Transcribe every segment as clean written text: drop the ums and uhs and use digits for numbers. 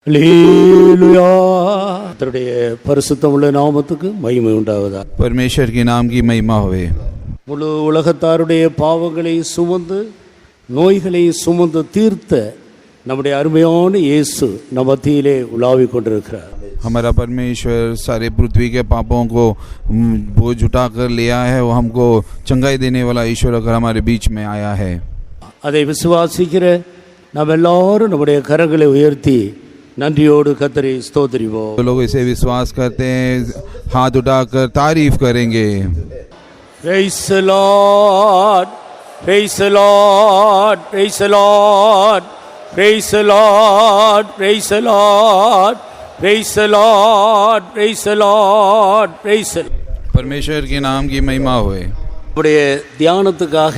அல்லேலூயா. கர்த்தருடைய பரிசுத்தமுள்ள நாமத்துக்கு மகிமை உண்டாவதாக. परमेश्वर के नाम की महिमा होवे. முழு உலகத்தாருடைய பாவங்களை சுமந்து நோய்களை சுமந்து தீர்த்த நம்முடைய அருமையான இயேசு நம்ம மத்தியிலே உலாவிக் கொண்டிருக்கிறார். हमारा परमेश्वर सारे पृथ्वी के पापों को बोझ उठा कर लिया है. वो हमको चंगाई देने वाला ईश्वर अगर हमारे बीच में आया है. அதை விசுவாசிக்கிற நாம் எல்லாரும் நம்முடைய கரங்களை உயர்த்தி நன்றியோடு கர்த்தரை ஸ்தோத்திரிப்போம். तो लोग इसे विश्वास करते हैं, हाथ उठाकर तारीफ करेंगे. Praise the Lord, praise the Lord, praise the Lord, praise the Lord, praise the Lord, praise the Lord, praise the Lord, praise the Lord. परमेश्वर के नाम की महिमा होवे. நம்முடைய தியானத்துக்காக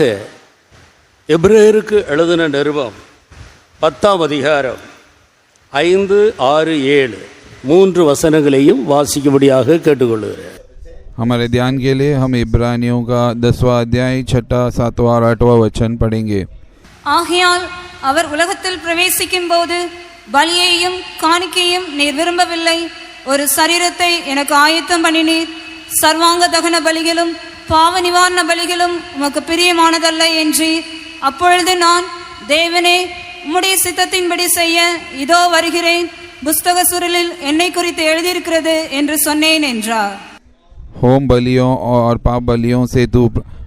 எபிரேயருக்கு எழுதின நிருபம் 10ஆம் அதிகாரம் 5, 6, 7 3 வசனங்களையும் வாசிக்கும்படியாக கேட்டுக்கொள்கிறேன். हमारे ध्यान के लिए हम इब्रानियों का 10वां अध्याय 6, 7 और 8 वचन पढ़ेंगे. ஆகையால் அவர் உலகத்தில் பிரவேசிக்கும் போது பலியையும் காணிக்கையும் நீர் விரும்பவில்லை, ஒரு சரீரத்தை எனக்கு ஆயத்தம் பண்ணினீர். சர்வாங்க தகன பலிகளும் பாவ நிவாரண பலிகளும் உமக்கு பிரியமானதல்ல என்று. அப்பொழுது நான், தேவனே, உம்முடைய சித்தத்தின்படி செய்ய இதோ வருகிறேன், புஸ்தக சுருளில் என்னை குறித்து எழுதியிருக்கிறது என்று சொன்னேன் என்றார். होम बलियों और पाप बलियों से तू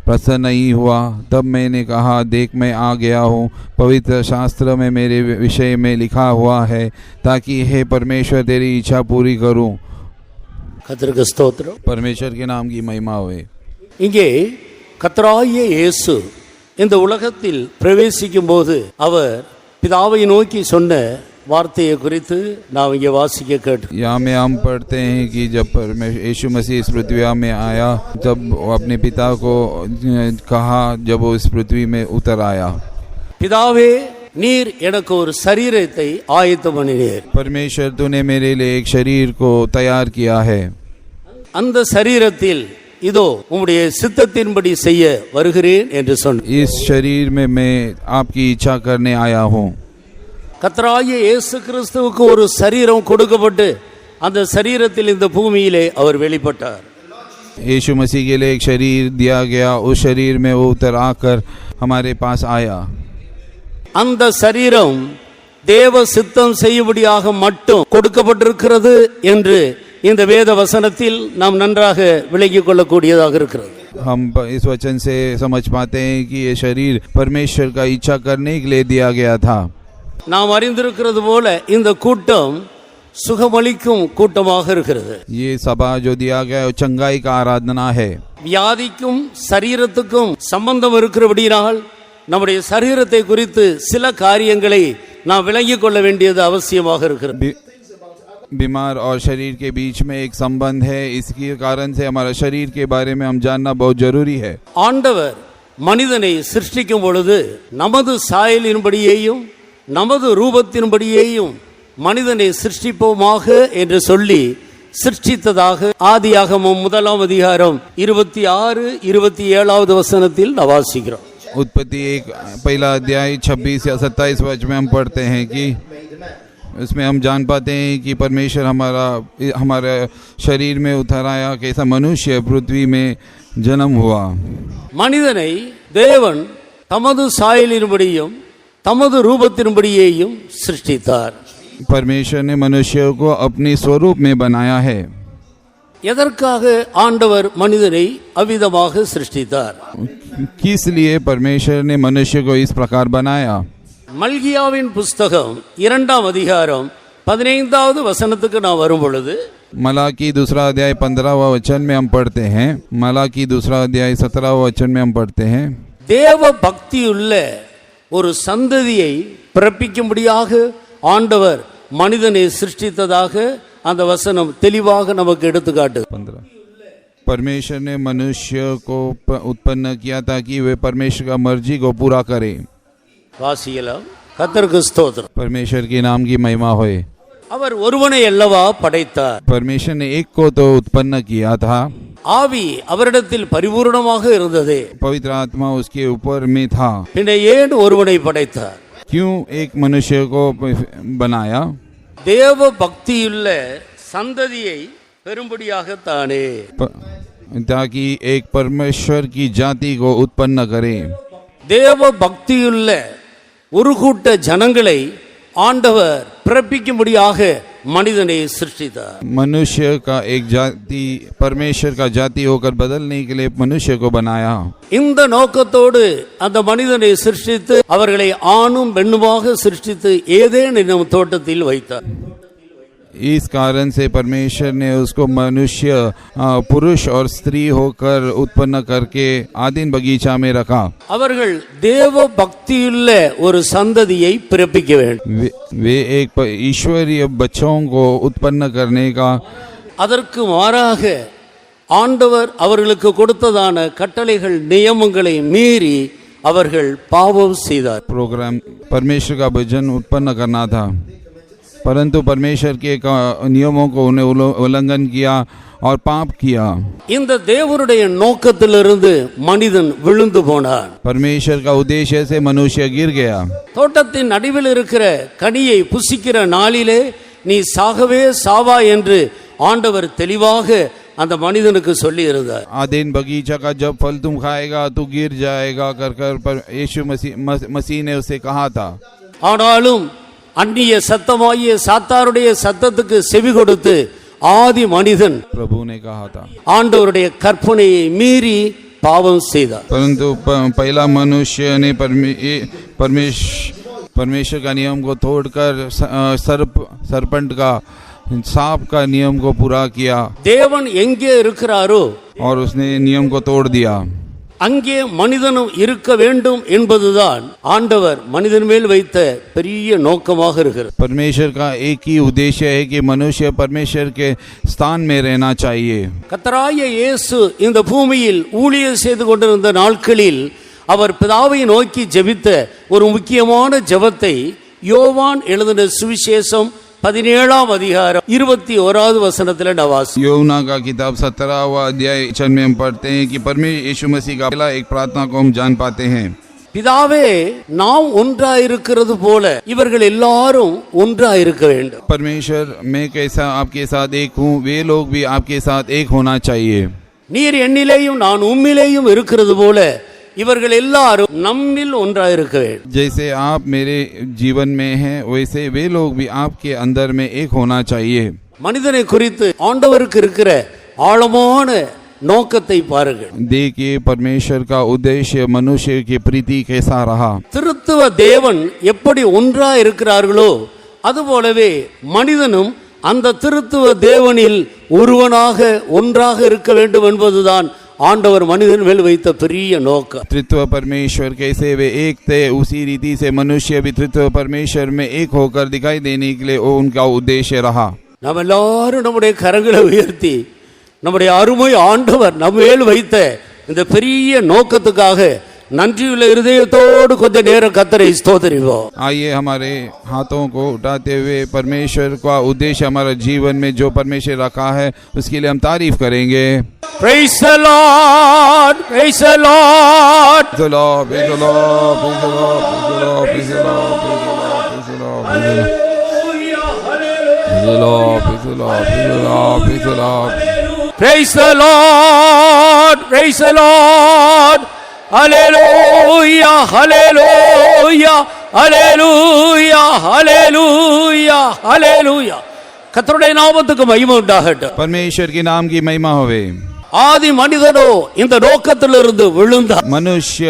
प्रसन्न नहीं हुआ. तब मैंने कहा, देख मैं आ गया हूँ, पवित्र शास्त्र में मेरे विषय में लिखा हुआ है, ताकि हे परमेश्वर तेरी इच्छा पूरी करूँ. கர்த்தருக்கு ஸ்தோத்திரம். परमेश्वर के नाम की महिमा हुए. இங்கே கர்த்தராகிய இயேசு இந்த உலகத்தில் பிரவேசிக்கும் போது அவர் பிதாவை நோக்கி சொன்ன வார்த்தையை குறித்து நாம் இங்கே வாசிக்க கேட்டு. यहाँ में हम पढ़ते हैं कि जब यीशु मसीह इस पृथ्वी में आया, तब वो अपने पिता को कहा, जब वो इस पृथ्वी में उतर आया, பிதாவே நீர் எனக்கு ஒரு சரீரத்தை ஆயத்தம் பண்ணினீர். परमेश्वर तूने मेरे लिए एक शरीर को तैयार किया है. அந்த சரீரத்தில் இதோ உம்முடைய சித்தத்தின்படி செய்ய வருகிறேன் என்று சொன்னார். इस शरीर में मैं आपकी इच्छा करने आया हूँ. கர்த்தராகிய இயேசு கிறிஸ்துவுக்கு ஒரு சரீரம் கொடுக்கப்பட்டு அந்த சரீரத்தில் இந்த பூமியிலே அவர் வெளிப்பட்டார். यीशु मसीह के लिए एक शरीर दिया गया, उस शरीर में वो उतर आकर हमारे पास आया. அந்த சரீரம் தேவ சித்தம் செய்யும்படியாக மட்டும் கொடுக்கப்பட்டிருக்கிறது என்று இந்த வேத வசனத்தில் நாம் நன்றாக விளங்கிக் கொள்ளக்கூடியதாக இருக்கிறது. हम इस वचन से समझ पाते हैं कि ये शरीर परमेश्वर का इच्छा करने के लिए दिया गया था. நாம் அறிந்திருக்கிறது போல இந்த கூட்டம் சுகமளிக்கும் கூட்டமாக இருக்கிறது. ये सभा जो दिया गया है चंगाई का आराधना है. வியாதிக்கும் சரீரத்துக்கும் சம்பந்தம் இருக்கிறபடியால் நம்முடைய சரீரத்தை குறித்து சில காரியங்களை நாம் விளங்கிக் கொள்ள வேண்டியது அவசியமாக இருக்கிறது. बीमार और शरीर के बीच में एक संबंध है. इसके कारण से हमारा शरीर के बारे में हम जानना बहुत जरूरी है. ஆண்டவர் மனிதனை சிருஷ்டிக்கும் பொழுது நமது சாயலின்படியேயும் நமது ரூபத்தின்படியேயும் மனிதனை சிருஷ்டிப்போமாக என்று சொல்லி சிருஷ்டித்ததாக ஆதியாகமம் 1ஆம் அதிகாரம் 26, 27 வசனத்தில் நாம் வாசிக்கிறோம். उत्पत्ति 1 पहला अध्याय 26 या 27 वचन में हम पढ़ते हैं कि इसमें हम जान पाते हैं कि परमेश्वर हमारा शरीर में उतर आया, कैसा मनुष्य पृथ्वी में जन्म हुआ. மனிதனை தேவன் தமது சாயலின்படியும் தமது ரூபத்தின்படியேயும் சிருஷ்டித்தார். परमेश्वर ने मनुष्य को अपने स्वरूप में बनाया है. எதற்காக ஆண்டவர் மனிதனை அவ்விதமாக சிருஷ்டித்தார்? किस लिए परमेश्वर ने मनुष्य को इस प्रकार बनाया? மல்கியாவின் புஸ்தகம் 2ஆம் அதிகாரம் 15வது வசனத்துக்கு நாம் வரும் பொழுது, मलाकी 2 अध्याय 15वां वचन में हम पढ़ते हैं. मलाकी 2 अध्याय 17वां वचन में हम पढ़ते हैं, தேவ பக்தியுள்ள ஒரு சந்ததியை பிறப்பிக்கும்படியாக ஆண்டவர் மனிதனை சிருஷ்டித்ததாக அந்த வசனம் தெளிவாக நமக்கு எடுத்துக்காட்டு. 15 परमेश्वर ने मनुष्य को उत्पन्न किया ताकि वे परमेश्वर का मर्जी को पूरा करें. வாசிக்கலாம். கர்த்தருக்கு ஸ்தோத்திரம். परमेश्वर के नाम की महिमा होए. அவர் ஒருவனை அல்லவா படைத்தார். परमेश्वर ने एक को तो उत्पन्न किया था. ஆவி அவரிடத்தில் பரிபூர்ணமாக இருந்தது. पवित्र आत्मा उसके ऊपर में था. பின்ன ஏன் ஒருவனை படைத்தார்? क्यों एक मनुष्य को बनाया? தேவ பக்தியுள்ள சந்ததியை பெரும்படியாகத்தானே, ताकि एक परमेश्वर की जाति को उत्पन्न करे। தேவ பக்தியுள்ள ஒரு கூட்ட ஜனங்களை ஆண்டவர் பிறப்பிக்கும்படியாக மனிதனை சிருஷ்டித்தார். मनुष्य का एक जाति परमेश्वर का जाति होकर बदलने के लिए मनुष्य को बनाया। இந்த நோக்கத்தோடு அந்த மனிதனை சிருஷ்டித்து அவர்களை ஆணும் பெண்ணுமாக சிருஷ்டித்து ஏதேன் என்னும் தோட்டத்தில் வைத்தார். इस कारण से परमेश्वर ने उसको मनुष्य पुरुष और स्त्री होकर उत्पन्न करके आदिन बगीचा में रखा। அவர்கள் தேவ பக்தியுள்ள ஒரு சந்ததியை பிறப்பிக்க வேண்டும். वे एक ईश्वरीय बच्चों को उत्पन्न करने का, அதற்கு மாறாக ஆண்டவர் அவர்களுக்கு கொடுத்ததான கட்டளைகள் நியமங்களை மீறி அவர்கள் பாவம் செய்தார். प्रोग्राम परमेश्वर का भजन उत्पन्न करना था, परंतु परमेश्वर के नियमों को उन्हें उल्लंघन किया और पाप किया। இந்த தேவனுடைய நோக்கத்திலிருந்து மனிதன் விழுந்து போனான். परमेश्वर का उद्देश्य से मनुष्य गिर गया। தோட்டத்தின் நடுவில் இருக்கிற கனியை புசிக்கிற நாளிலே நீ சாகவே சாவா என்று ஆண்டவர் தெளிவாக அந்த மனிதனுக்கு சொல்லி இருந்தார். आदिन बगीचा का जब फल तुम खाएगा तो गिर जाएगा कर कर यीशु मसीह ने उसे कहा था। ஆனாலும் அந்நிய சத்தமாகிய சாத்தானுடைய சத்தத்துக்கு செவி கொடுத்து ஆதி மனிதன் प्रभु ने कहा था, ஆண்டவருடைய கற்பனையை மீறி பாவம் செய்தார். परंतु पहला मनुष्य ने परमेश्वर का नियम को तोड़कर सरपंट का सांप का नियम को पूरा किया தேவன் எங்கே இருக்கிறாரோ और उसने नियम को तोड़ दिया। அங்கே மனிதனும் இருக்க வேண்டும் என்பதுதான் ஆண்டவர் மனிதன் மேல் வைத்த பெரிய நோக்கமாக இருக்கிறது. परमेश्वर का एक ही उद्देश्य है कि मनुष्य परमेश्वर के स्थान में रहना चाहिए। கர்த்தராகிய இயேசு இந்த பூமியில் ஊழியம் செய்து கொண்டிருந்த நாட்களில் அவர் பிதாவை நோக்கி ஜெபித்த ஒரு முக்கியமான ஜெபத்தை யோவான் எழுதின சுவிசேஷம் 17ஆம் அதிகாரம் 21வது வசனத்தில் நவாஸ். यूहन्ना का किताब 17वां अध्याय में हम पढ़ते हैं कि परमेश्वर यीशु मसीह का पहला एक प्रार्थना को हम जान पाते हैं, பிதாவே நாம் ஒன்றாயிருக்கிறது போல இவர்கள் எல்லாரும் ஒன்றாயிருக்க வேண்டும். परमेश्वर मैं कैसा आपके साथ एक हूँ, वे लोग भी आपके साथ एक होना चाहिए। நீர் என்னிலேயும் நான் உம்மிலேயும் இருக்கிறது போல இவர்கள் எல்லாரும் நம்மில் ஒன்றாயிருக்க வேண்டும். जैसे आप मेरे जीवन में हैं वैसे वे लोग भी आपके अंदर में एक होना चाहिए। மனிதனை குறித்து ஆண்டவருக்கு இருக்கிற ஆழமான நோக்கத்தை பாருங்கள். देखिए परमेश्वर का उद्देश्य मनुष्य की प्रीति कैसा रहा। திருத்துவ தேவன் எப்படி ஒன்றா இருக்கிறார்களோ அதுபோலவே மனிதனும் அந்த திருத்துவ தேவனில் ஒருவனாக ஒன்றாக இருக்க வேண்டும் என்பதுதான் ஆண்டவர் மனிதன் மேல் வைத்த பெரிய நோக்கம். तृतीय परमेश्वर कैसे वे एक थे उसी रीति से मनुष्य भी तृतीय परमेश्वर में एक होकर दिखाई देने के लिए वो उनका उद्देश्य रहा। நாம் எல்லாரும் நம்முடைய கரங்களை உயர்த்தி நம்முடைய அருமை ஆண்டவர் நம்ம மேல் வைத்த இந்த பெரிய நோக்கத்துக்காக நன்றியுள்ள இருதயத்தோடு கொஞ்ச நேரம் கர்த்தரை ஸ்தோத்திரிப்போம். आइए हमारे हाथों को उठाते हुए परमेश्वर का उद्देश्य हमारे जीवन में जो परमेश्वर रखा है उसके लिए हम तारीफ करेंगे। Praise the Lord, praise the Lord. Praise the Lord, praise the Lord, praise the Lord, praise the Lord, praise the Lord, praise the Lord, praise the Lord, praise the Lord, praise the Lord, praise the Lord, praise the Lord. Praise the Lord, praise the Lord. Hallelujah, hallelujah, hallelujah, hallelujah, hallelujah. கர்த்தருடைய நாமத்துக்கு மகிமை உண்டாகட்டும். परमेश्वर के नाम की महिमा होवे। ஆதி மனிதனோ இந்த நோக்கத்திலிருந்து விழுந்தார். मनुष्य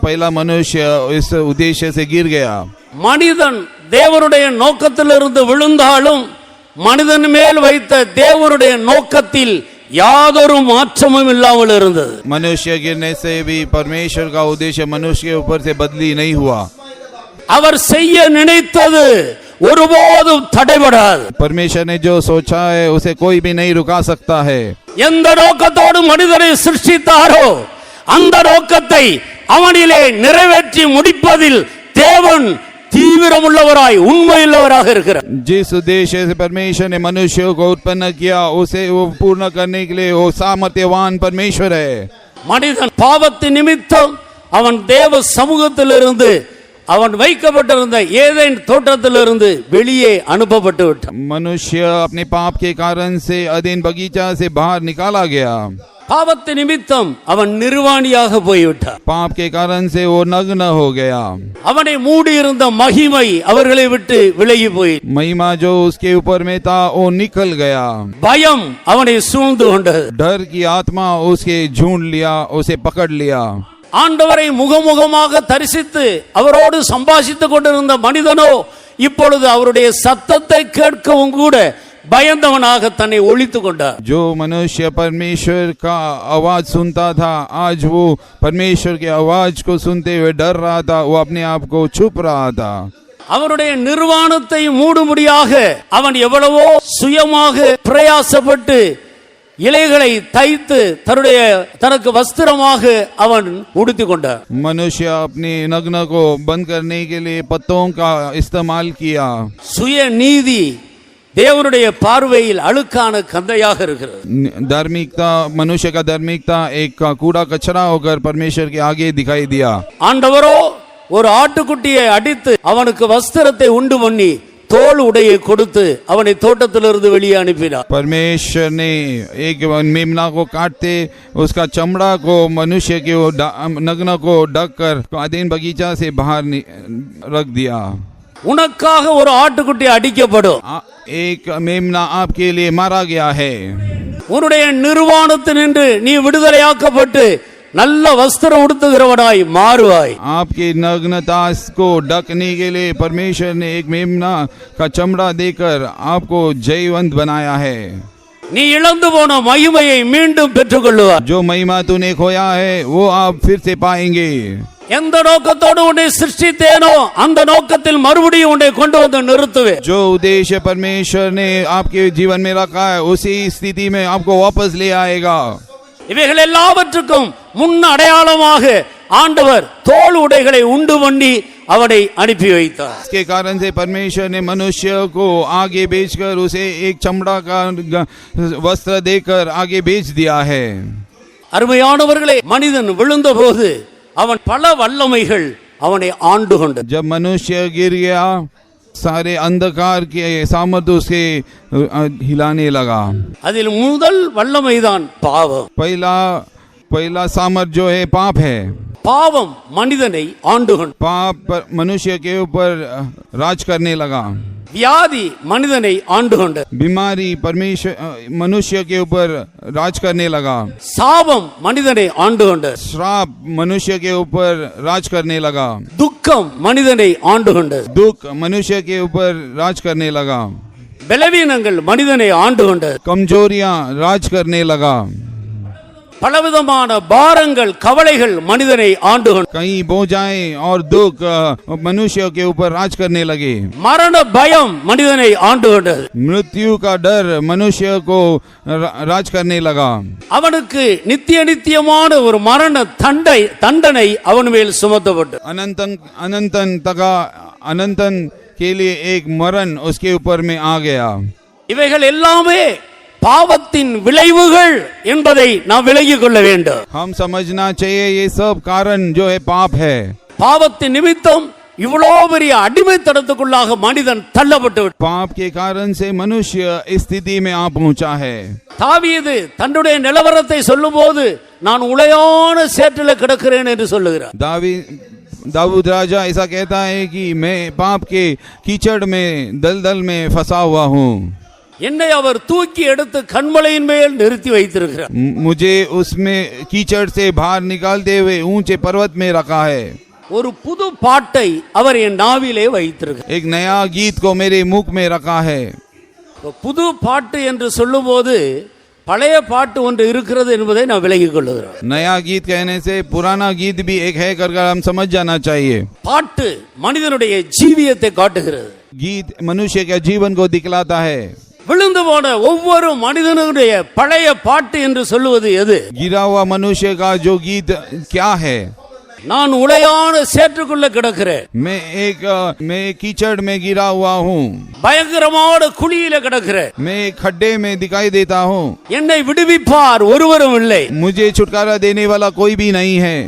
पहला मनुष्य इस उद्देश्य से गिर गया। மனிதன் தேவனுடைய நோக்கத்திலிருந்து விழுந்தாலும் மனிதன் மேல் வைத்த தேவனுடைய நோக்கத்தில் யாதொரு மாற்றமும் இல்லாமல் இருந்தது. मनुष्य गिरने से भी परमेश्वर का उद्देश्य मनुष्य के ऊपर से बदली नहीं हुआ। அவர் செய்ய நினைத்தது ஒருபோதும் தடைபடாது. परमेश्वर ने जो सोचा है उसे कोई भी नहीं रुका सकता है। எந்த நோக்கத்தோடு மனிதனை சிருஷ்டித்தாரோ அந்த நோக்கத்தை அவனிலே நிறைவேற்றி முடிப்பதில் தேவன் தீவிரமுள்ளவராய் உண்மையுள்ளவராக இருக்கிறார். जिस उद्देश्य से परमेश्वर ने मनुष्य को उत्पन्न किया उसे वो पूर्ण करने के लिए वो सामर्थ्यवान परमेश्वर है। மனிதன் பாவத்தின் நிமித்தம் அவன் தேவ சமூகத்திலிருந்து அவன் வைக்கப்பட்டிருந்த ஏதேன் தோட்டத்திலிருந்து வெளியே அனுப்பப்பட்டு விட்டான். मनुष्य अपने पाप के कारण से अदेन बगीचा से बाहर निकाला गया. பாவத்து நிமித்தம் அவன் நிர்வாணியாக போய்விட்டான். पाप के कारण से वो नग्न हो गया. அவனை மூடி இருந்த மகிமை அவர்களை விட்டு விலகி போய், महिमा जो उसके ऊपर में था वो निकल गया. பயம் அவனை சூழ்ந்து கொண்டது. डर की आत्मा उसके झूंड लिया, उसे पकड़ लिया. ஆண்டவரை முகமுகமாக தரிசித்து அவரோடு சம்பாஷித்துக் கொண்டிருந்த மனிதனோ இப்பொழுது அவருடைய சத்தத்தை கேட்கவும் கூட பயந்தவனாக தன்னை ஒளித்துக் கொண்டார். जो मनुष्य परमेश्वर का आवाज सुनता था, आज वो परमेश्वर के आवाज को सुनते हुए डर रहा था. वो अपने आप को छुप रहा था. அவருடைய நிர்வாணத்தை மூடும்படியாக அவன் எவ்வளவோ சுயமாக பிரயாசப்பட்டு இலைகளை தைத்து தனக்கு வஸ்திரமாக அவன் உடுத்திக் கொண்டார். मनुष्य अपने नग्न को बंद करने के लिए पत्तों का इस्तेमाल किया. சுய நீதி தேவனுடைய பார்வையில் அழுக்கான கந்தையாக இருக்கிறது. धार्मिकता, मनुष्य का धार्मिकता एक कूड़ा कचरा होकर परमेश्वर के आगे दिखाई दिया. ஆண்டவரோ ஒரு ஆட்டுக்குட்டியை அடித்து அவனுக்கு வஸ்திரத்தை உண்டு பண்ணி தோல் உடையை கொடுத்து அவனை தோட்டத்திலிருந்து வெளியே அனுப்பினார். परमेश्वर ने एक मेमना को काटते उसका चमड़ा को मनुष्य के नग्न को ढक कर अधीन बगीचा से बाहर रख दिया. உனக்காக ஒரு ஆட்டுக்குட்டி அடிக்கப்படும். एक मेमना आपके लिए मारा गया है. உன்னுடைய நிர்வாணத்தினின்று நீ விடுதலையாக்கப்பட்டு நல்ல வஸ்திரம் உடுத்துகிறவனாய் மாறுவாய். आपकी नग्नता को ढकने के लिए परमेश्वर ने एक मेमना का चमड़ा देकर आपको जयवंत बनाया है. நீ இழந்து போன மகிமையை மீண்டும் பெற்றுக்கொள்ளுவாய். जो महिमा तूने खोया है वो आप फिर से पाएंगे. எந்த நோக்கத்தோடு உன்னை சிருஷ்டித்தேனோ அந்த நோக்கத்தில் மறுபடியும் உன்னை கொண்டு வந்து நிறுத்துவேன். जो उद्देश्य परमेश्वर ने आपके जीवन में रखा है उसी स्थिति में आपको वापस ले आएगा. இவைகள் எல்லாவற்றுக்கும் முன் அடையாளமாக ஆண்டவர் தோல் உடைகளை உண்டு பண்ணி அவனை அனுப்பி வைத்தார். इसके कारण से परमेश्वर ने मनुष्य को आगे भेजकर उसे एक चमड़ा का वस्त्र देकर आगे भेज दिया है. அருமையானவர்களே, மனிதன் விழுந்தபோது அவன் பல வல்லமைகள் அவனை ஆண்டு கொண்டது. जब मनुष्य गिर गया सारे अंधकार के सामर्थ्य उसे हिलाने लगा. அதில் முதல் வல்லமைதான் பாவம். पहला सामर्थ जो है पाप है. பாவம் மனிதனை ஆண்டு கொண்டது. पाप मनुष्य के ऊपर राज करने लगा. வியாதி மனிதனை ஆண்டு கொண்டது. बीमारी मनुष्य के ऊपर राज करने लगा. சாபம் மனிதனை ஆண்டு கொண்டது. श्राप मनुष्य के ऊपर राज करने लगा. துக்கம் மனிதனை ஆண்டு கொண்டது. दुख मनुष्य के ऊपर राज करने लगा. பலவீனங்கள் மனிதனை ஆண்டு கொண்டது. कमजोरियां राज करने लगा. பலவிதமான பாரங்கள் கவலைகள் மனிதனை ஆண்டு கொண்டது. कई बोझाएं और दुख मनुष्य के ऊपर राज करने लगे. மரண பயம் மனிதனை ஆண்டு கொண்டது. मृत्यु का डर मनुष्य को राज करने लगा. அவனுக்கு நித்தியமான ஒரு மரண தண்டனை அவன் மேல் சுமத்தப்பட்டது. अनंतन के लिए एक मरण उसके ऊपर में आ गया. இவைகள் எல்லாமே பாவத்தின் விளைவுகள் என்பதை நாம் விலகிக் கொள்ள வேண்டும். हम समझना चाहिए ये सब कारण जो है पाप है. பாவத்தின் நிமித்தம் இவ்வளோ பெரிய அடிமைத்தனத்துக்குள்ளாக மனிதன் தள்ளப்பட்டு விட்டான். पाप के कारण से मनुष्य इस स्थिति में आ पहुंचा है. தாவீது தன்னுடைய நிலவரத்தை சொல்லும்போது நான் உளையான சேற்றில கிடக்கிறேன் என்று சொல்லுகிறார். दाऊद राजा ऐसा कहता है कि मैं पाप के कीचड़ में दलदल में फंसा हुआ हूँ. என்னை அவர் தூக்கி எடுத்து கண்மலையின் மேல் நிறுத்தி வைத்திருக்கிறார். मुझे उसमें कीचड़ से बाहर निकालते हुए ऊंचे पर्वत में रखा है. ஒரு புது பாட்டை அவர் என் நாவிலே வைத்திருக்கிறார். एक नया गीत को मेरे मुख में रखा है. புது பாட்டு என்று சொல்லும்போது பழைய பாட்டு ஒன்று இருக்கிறது என்பதை நான் விலகிக் கொள்ளுகிறேன். नया गीत कहने से पुराना गीत भी एक है कर हम समझ जाना चाहिए. பாட்டு மனிதனுடைய ஜீவியத்தை காட்டுகிறது. गीत मनुष्य के जीवन को दिखलाता है. விழுந்து போன ஒவ்வொரு மனிதனுடைய பழைய பாட்டு என்று சொல்லுவது எது? गिरा हुआ मनुष्य का जो गीत क्या है? நான் உளையான சேற்றுக்குள்ள கிடக்கிறேன். मैं कीचड़ में गिरा हुआ हूँ. பயங்கரமான குழியில கிடக்கிறேன். मैं खड्डे में दिखाई देता हूँ. என்னை விடுவிப்பார் ஒருவரும் இல்லை. मुझे छुटकारा देने वाला कोई भी नहीं है.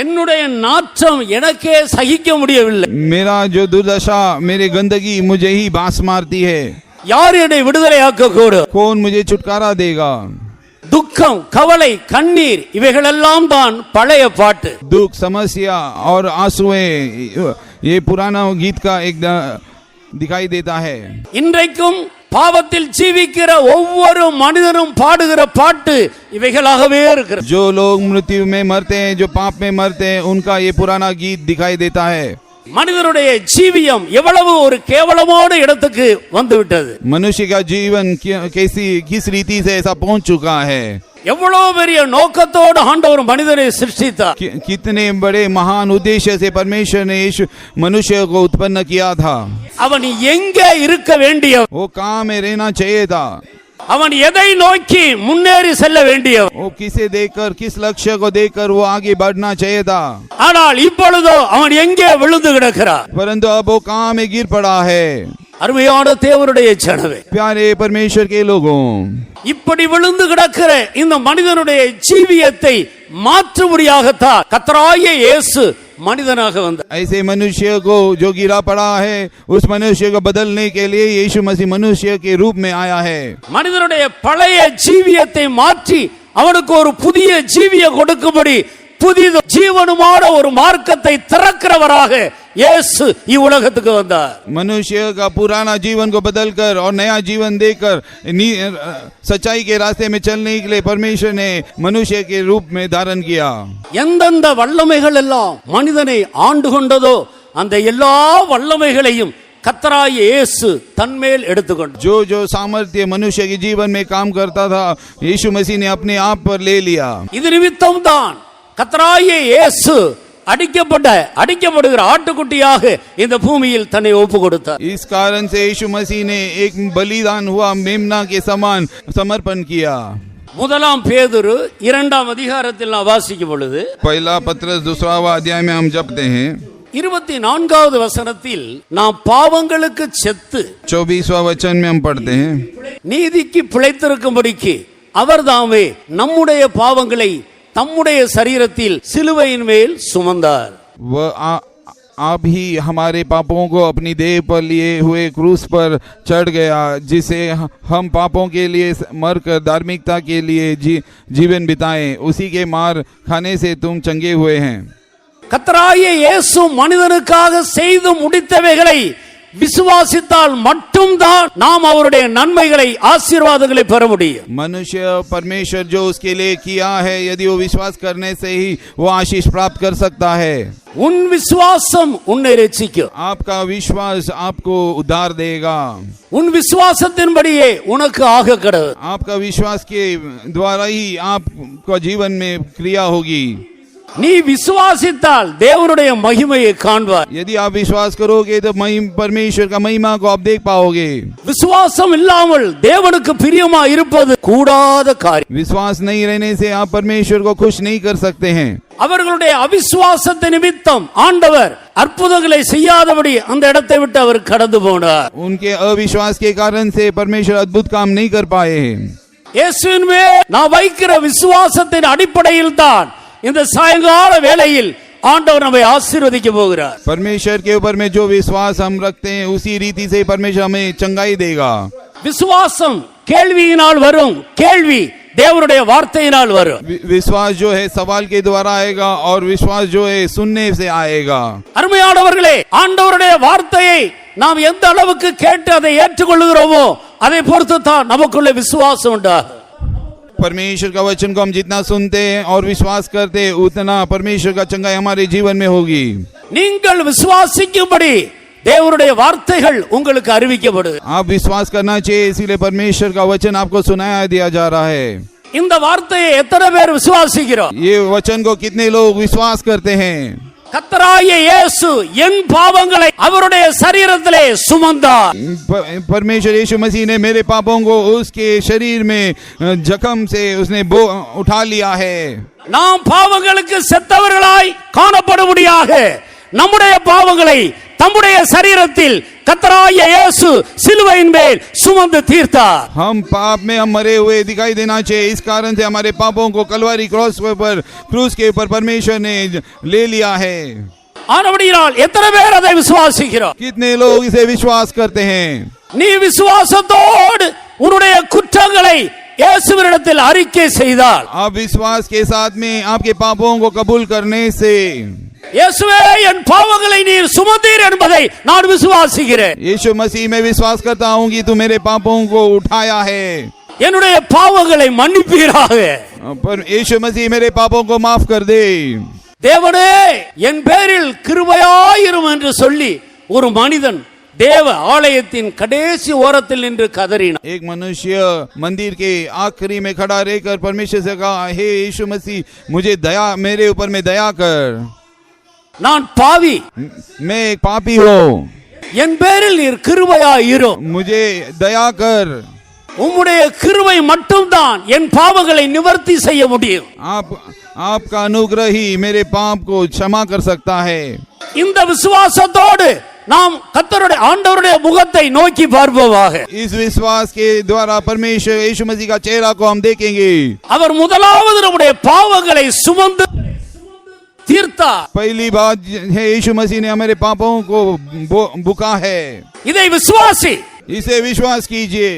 என்னுடைய நாற்றம் எனக்கே சகிக்க முடியவில்லை. मेरा जो दुर्दशा, मेरी गंदगी मुझे ही बांस मारती है. யார் என்னை விடுதலையாக்க கூடும்? कौन मुझे छुटकारा देगा? துக்கம், கவலை, கண்ணீர் இவைகளெல்லாம் தான் பழைய பாட்டு. दुख, समस्या और आंसुएं, ये पुराना गीत का एक दिखाई देता है. இன்றைக்கும் பாவத்தில் ஜீவிக்கிற ஒவ்வொரு மனிதனும் பாடுகிற பாட்டு இவைகளாகவே இருக்கிறது. जो लोग मृत्यु में मरते हैं, जो पाप में मरते हैं, उनका ये पुराना गीत दिखाई देता है. மனிதனுடைய ஜீவியம் எவ்வளவு ஒரு கேவலமான இடத்துக்கு வந்துவிட்டது. मनुष्य का जीवन किस रीति से ऐसा पहुंच चुका है. எவ்வளவு பெரிய நோக்கத்தோடு ஆண்டவர் மனிதனை சிருஷ்டித்தார். कितने बड़े महान उद्देश्य से परमेश्वर ने इस मनुष्य को उत्पन्न किया था. அவன் எங்கே இருக்க வேண்டியவன்? वो कहाँ में रहना चाहिए था. அவன் எதை நோக்கி முன்னேறி செல்ல வேண்டியவன்? वो किसे देखकर, किस लक्ष्य को देखकर वो आगे बढ़ना चाहिए था. ஆனால் இப்பொழுதோ அவன் எங்கே விழுந்து கிடக்கிறார்? परंतु अब वो कहाँ में गिर पड़ा है. அருமையான தேவனுடைய ஜனமே, प्यारे परमेश्वर के लोगों, இப்படி விழுந்து கிடக்கிற இந்த மனிதனுடைய ஜீவியத்தை மாற்றும்படியாகத்தான் கர்த்தராகிய இயேசு மனிதனாக வந்தார். ऐसे मनुष्य को जो गिरा पड़ा है, उस मनुष्य को बदलने के लिए यीशु मसीह मनुष्य के रूप में आया है. மனிதனுடைய பழைய ஜீவியத்தை மாற்றி அவனுக்கு ஒரு புதிய ஜீவிய கொடுக்கும்படி புதிய ஜீவனுமான ஒரு மார்க்கத்தை திறக்கிறவராக இயேசு இவ்வுலகத்துக்கு வந்தார். मनुष्य का पुराना जीवन को बदलकर और नया जीवन देकर सच्चाई के रास्ते में चलने के लिए परमेश्वर ने मनुष्य के रूप में धारण किया. எந்தெந்த வல்லமைகள் எல்லாம் மனிதனை ஆண்டு கொண்டதோ அந்த எல்லா வல்லமைகளையும் கர்த்தராகிய இயேசு தன்மேல் எடுத்துக்கொண்டார். जो जो सामर्थ्य मनुष्य के जीवन में काम करता था, यीशु मसीह ने अपने आप पर ले लिया. இது நிமித்தம் தான் கர்த்தராகிய இயேசு அடிக்கப்படுகிற ஆட்டுக்குட்டியாக இந்த பூமியில் தன்னை ஒப்பு கொடுத்தார். इस कारण से यीशु मसीह ने एक बलिदान हुआ मेमना के समान समर्पण किया. முதலாம் பேதுரு 2ஆம் அதிகாரத்தில் நாம் வாசிக்கும் பொழுது, पहला पत्रस 2वां अध्याय में हम जपते हैं 24வது வசனத்தில் நாம் பாவங்களுக்கு செத்து 24वां वचन में हम पढ़ते हैं, நீதிக்கு பிழைத்திருக்கும்படிக்கு அவர்தாமே நம்முடைய பாவங்களை தம்முடைய சரீரத்தில் சிலுவையின் மேல் சுமந்தார். वह आप ही हमारे पापों को अपनी देह पर लिए हुए क्रूस पर चढ़ गया, जिसे हम पापों के लिए मरकर धार्मिकता के लिए जीवन बिताएं. उसी के मार खाने से तुम चंगे हुए हैं. கர்த்தராகிய இயேசு மனிதனுக்காக செய்து முடித்தவைகளை விசுவாசித்தால் மட்டும்தான் நாம் அவருடைய நன்மைகளை, ஆசீர்வாதங்களை பெற முடியும். मनुष्य परमेश्वर जो उसके लिए किया है, यदि वो विश्वास करने से ही वो आशीष प्राप्त कर सकता है. உன் விசுவாசம் உன்னை ரட்சிக்கும். आपका विश्वास आपको उद्धार देगा. உன் விசுவாசத்தின்படியே உனக்கு ஆக கடவுள். आपका विश्वास के द्वारा ही आपका जीवन में क्रिया होगी. நீ விசுவாசித்தால் தேவனுடைய மகிமையை காண்பாய். यदि आप विश्वास करोगे तो परमेश्वर का महिमा को आप देख पाओगे. விசுவாசம் இல்லாமல் தேவனுக்கு பிரியமா இருப்பது கூடாத காரியம். विश्वास नहीं रहने से आप परमेश्वर को खुश नहीं कर सकते हैं. அவர்களுடைய அவிசுவாசத்தை நிமித்தம் ஆண்டவர் அற்புதங்களை செய்யாதபடி அந்த இடத்தை விட்டு அவர் கடந்து போனார். उनके अविश्वास के कारण से परमेश्वर अद्भुत काम नहीं कर पाए. இயேசுவின் மேல் நான் வைக்கிற விசுவாசத்தின் அடிப்படையில் தான் இந்த சாயங்கால வேளையில் ஆண்டவர் நம்மை ஆசீர்வதிக்க போகிறார். परमेश्वर के ऊपर में जो विश्वास हम रखते हैं, उसी रीति से परमेश्वर हमें चंगाई देगा. விசுவாசம் கேள்வியினால் வரும், கேள்வி தேவனுடைய வார்த்தையினால் வரும். विश्वास जो है सवाल के द्वारा आएगा और विश्वास जो है सुनने से आएगा. அருமையானவர்களே, ஆண்டவருடைய வார்த்தையை நாம் எந்த அளவுக்கு கேட்டு அதை ஏற்றுக்கொள்கிறோமோ அதை பொறுத்து தான் நமக்குள்ள விசுவாசம் உண்டாகும். परमेश्वर का वचन को हम जितना सुनते हैं और विश्वास करते हैं, उतना परमेश्वर का चंगाई हमारे जीवन में होगी. நீங்கள் விசுவாசிக்கும்படி தேவனுடைய வார்த்தைகள் உங்களுக்கு அறிவிக்கப்படும். आप विश्वास करना चाहिए, इसीलिए परमेश्वर का वचन आपको सुनाया दिया जा रहा है. இந்த வார்த்தையை எத்தனை பேர் விசுவாசிக்கிறோம்? ये वचन को कितने लोग विश्वास करते हैं? கர்த்தராகிய இயேசு என் பாவங்களை அவருடைய சரீரத்திலே சுமந்தார். परमेश्वर यीशु मसीह ने मेरे पापों को उसके शरीर में जख्म से उसने उठा लिया है. நாம் பாவங்களுக்கு செத்தவர்களாய் காணப்படும்படியாக நம்முடைய பாவங்களை தம்முடைய சரீரத்தில் கர்த்தராகிய இயேசு சிலுவையின் மேல் சுமந்து தீர்த்தார். हम पाप में हम मरे हुए दिखाई देना चाहिए, इस कारण से हमारे पापों को कलवारी क्रॉस पर क्रूस के ऊपर परमेश्वर ने ले लिया है. ஆனபடியால் எத்தனை பேர் அதை விசுவாசிக்கிறோம்? कितने लोग इसे विश्वास करते हैं? நீ விசுவாசத்தோடு உன்னுடைய குற்றங்களை இயேசுவினிடத்தில் அறிக்கை செய்தால், आप विश्वास के साथ में आपके पापों को कबूल करने से, இயேசுவே என் பாவங்களை நீர் சுமந்தீர் என்பதை நான் விசுவாசிக்கிறேன், यीशु मसीह में विश्वास करता हूँ कि तू मेरे पापों को उठाया है, என்னுடைய பாவங்களை மன்னிப்பீராக, पर यीशु मसीह मेरे पापों को माफ कर दे. தேவனே என் பேரில் கிருபையாயிரும் என்று சொல்லி ஒரு மனிதன் தேவ ஆலயத்தின் கடைசி ஓரத்தில் நின்று கதறினான். एक मनुष्य मंदिर के आखिरी में खड़ा रहकर परमेश्वर से कहा, हे यीशु मसीह मुझे दया, मेरे ऊपर में दया कर, நான் பாவி, मैं एक पापी हूँ, என் பேரில் நீர் கிருபையாயிரும், मुझे दया कर. உம்முடைய கிருபை மட்டும்தான் என் பாவங்களை நிவர்த்தி செய்ய முடியும். आपका अनुग्रह ही मेरे पाप को क्षमा कर सकता है. இந்த விசுவாசத்தோடு நாம் கர்த்தருடைய ஆண்டவருடைய முகத்தை நோக்கி பார்ப்போமாக. इस विश्वास के द्वारा परमेश्वर यीशु मसीह का चेहरा को हम देखेंगे. அவர் முதலாவது நம்முடைய பாவங்களை சுமந்து தீர்த்தார். पहली बात है यीशु मसीह ने हमारे पापों को बुका है. இதை விசுவாசி, इसे विश्वास कीजिए.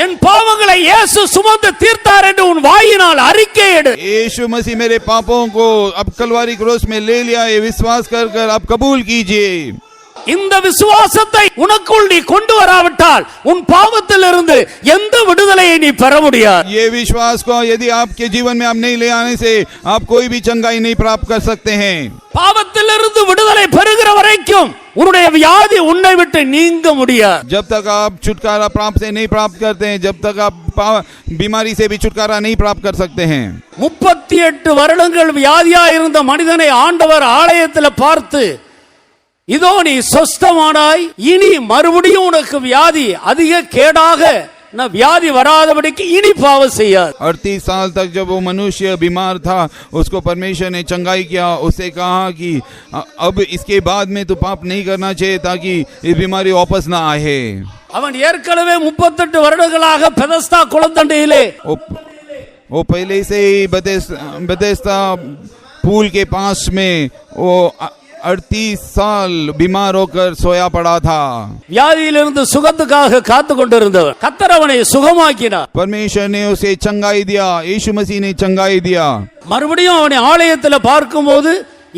என் பாவங்களை இயேசு சுமந்து தீர்த்தார் என்று உன் வாயினால் அறிக்கையிடு. यीशु मसीह मेरे पापों को अब कलवारी क्रूस में ले लिया, ये विश्वास कर कर अब कबूल कीजिए. இந்த விசுவாசத்தை உனக்குள் நீ கொண்டு வராவிட்டால் உன் பாவத்திலிருந்து எந்த விடுதலையை நீ பெற முடியாது. ये विश्वास को यदि आपके जीवन में आप नहीं ले आने से आप कोई भी चंगाई नहीं प्राप्त कर सकते हैं. பாவத்திலிருந்து விடுதலை பெறுகிற வரைக்கும் உன்னுடைய வியாதி உன்னை விட்டு நீங்க முடியாது. जब तक आप छुटकारा प्राप्त से नहीं प्राप्त करते हैं, जब तक आप बीमारी से भी छुटकारा नहीं प्राप्त कर सकते हैं. 38 வருடங்கள் வியாதியா இருந்த மனிதனை ஆண்டவர் ஆலயத்தில் பார்த்து, இதோ நீ சொஸ்தமானாய், இனி மறுபடியும் உனக்கு வியாதி அதிக கேடாக வியாதி வராதபடிக்கு இனி பாவம் செய்யாது. 38 साल तक जब वो मनुष्य बीमार था, उसको परमेश्वर ने चंगाई किया, उससे कहा कि अब इसके बाद में तो पाप नहीं करना चाहिए ताकि ये बीमारी वापस ना आए. அவன் ஏற்கனவே 38 வருடங்களாக பெதஸ்தா குளத்தண்டையிலே वो पहले से ही बेथेस्दा पूल के पास में वो 38 साल बीमार होकर सोया पड़ा था. வியாதியிலிருந்து சுகத்துக்காக காத்து கொண்டிருந்தவர் கர்த்தர் அவனை சுகமாக்கினார். परमेश्वर ने उसे चंगाई दिया, यीशु मसीह ने चंगाई दिया. மறுபடியும் அவனை ஆலயத்தில் பார்க்கும்போது,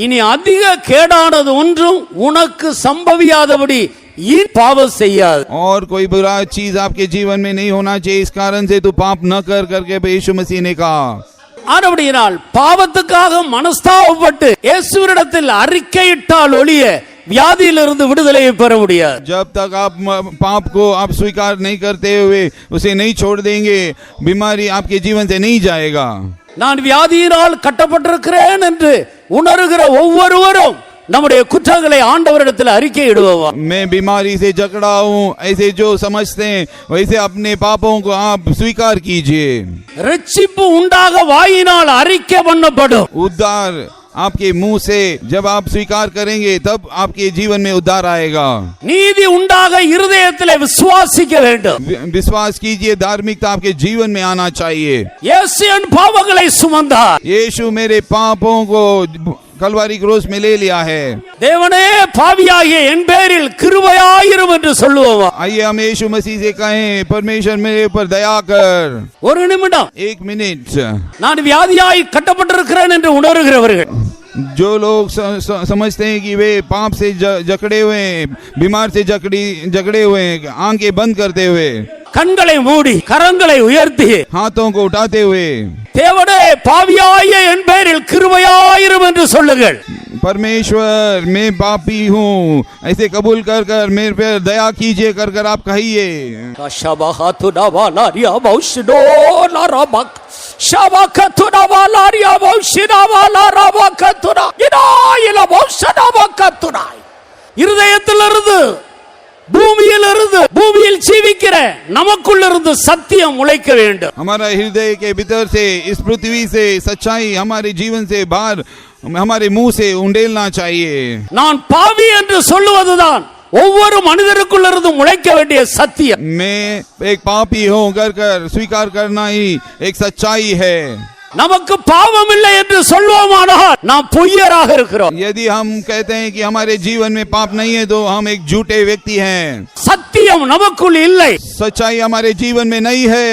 இனி அதிக கேடானது ஒன்றும் உனக்கு சம்பவியாதபடி पाप செய்யாது. और कोई बुरा चीज आपके जीवन में नहीं होना चाहिए, इस कारण से तू पाप न कर करके यीशु मसीह ने कहा. ஆனபடியால் பாவத்துக்காக மனஸ்தாபப்பட்டு இயேசுவினிடத்தில் அறிக்கையிட்டால் ஒழிய வியாதியிலிருந்து விடுதலையை பெற முடியாது. जब तक आप पाप को आप स्वीकार नहीं करते हुए उसे नहीं छोड़ देंगे, बीमारी आपके जीवन से नहीं जाएगा. நான் வியாதியினால் கட்டப்பட்டிருக்கிறேன் என்று உணர்கிற ஒவ்வொருவரும் நம்முடைய குற்றங்களை ஆண்டவரிடத்தில் அறிக்கையிடுவோம். मैं बीमारी से जकड़ा हूँ, ऐसे जो समझते हैं वैसे अपने पापों को आप स्वीकार कीजिए. ரட்சிப்பு உண்டாக வாயினால் அறிக்கை பண்ணப்படும். उद्धार आपके मुंह से जब आप स्वीकार करेंगे तब आपके जीवन में उद्धार आएगा. நீதி உண்டாக இருதயத்திலே விசுவாசிக்க வேண்டும். विश्वास कीजिए, धार्मिकता आपके जीवन में आना चाहिए. இயேசு என் பாவங்களை சுமந்தார். यीशु मेरे पापों को कलवारी क्रूस में ले लिया है. தேவனே பாவியாகிய என் பேரில் கிருபையாயிரும் என்று சொல்லுவோம். आइए हम यीशु मसीह से कहें, परमेश्वर मेरे ऊपर दया कर. ஒரு நிமிடம், 1 मिनट. நான் வியாதியாய் கட்டப்பட்டிருக்கிறேன் என்று உணர்கிறவர்கள், जो लोग समझते हैं कि वे पाप से जकड़े हुए, बीमार से जकड़े हुए, आंखें बंद करते हुए, கண்களை மூடி கரங்களை உயர்த்தி हाथों को उठाते हुए, தேவனே பாவியாகிய என் பேரில் கிருபையாயிரும் என்று சொல்லுங்கள். परमेश्वर मैं पापी हूँ, ऐसे कबूल कर कर मेरे पे दया कीजिए कर कर आप कहिए. இருதயத்திலிருந்து பூமியில் ஜீவிக்கிற நமக்குள்ளிருந்து சத்தியம் முளைக்க வேண்டும். हमारा हृदय के भीतर से, इस पृथ्वी से सच्चाई हमारे जीवन से बाहर हमारे मुंह से उंडेलना चाहिए. நான் பாவி என்று சொல்லுவதுதான் ஒவ்வொரு மனிதருக்குள்ளிருந்து முளைக்க வேண்டிய சத்தியம். मैं एक पापी हूँ कर स्वीकार करना ही एक सच्चाई है. நமக்கு பாவம் இல்லை என்று சொல்வோமானால் நாம் பொய்யராக இருக்கிறோம். यदि हम कहते हैं कि हमारे जीवन में पाप नहीं है तो हम एक झूठे व्यक्ति हैं. சத்தியம் நமக்குள் இல்லை, सच्चाई हमारे जीवन में नहीं है.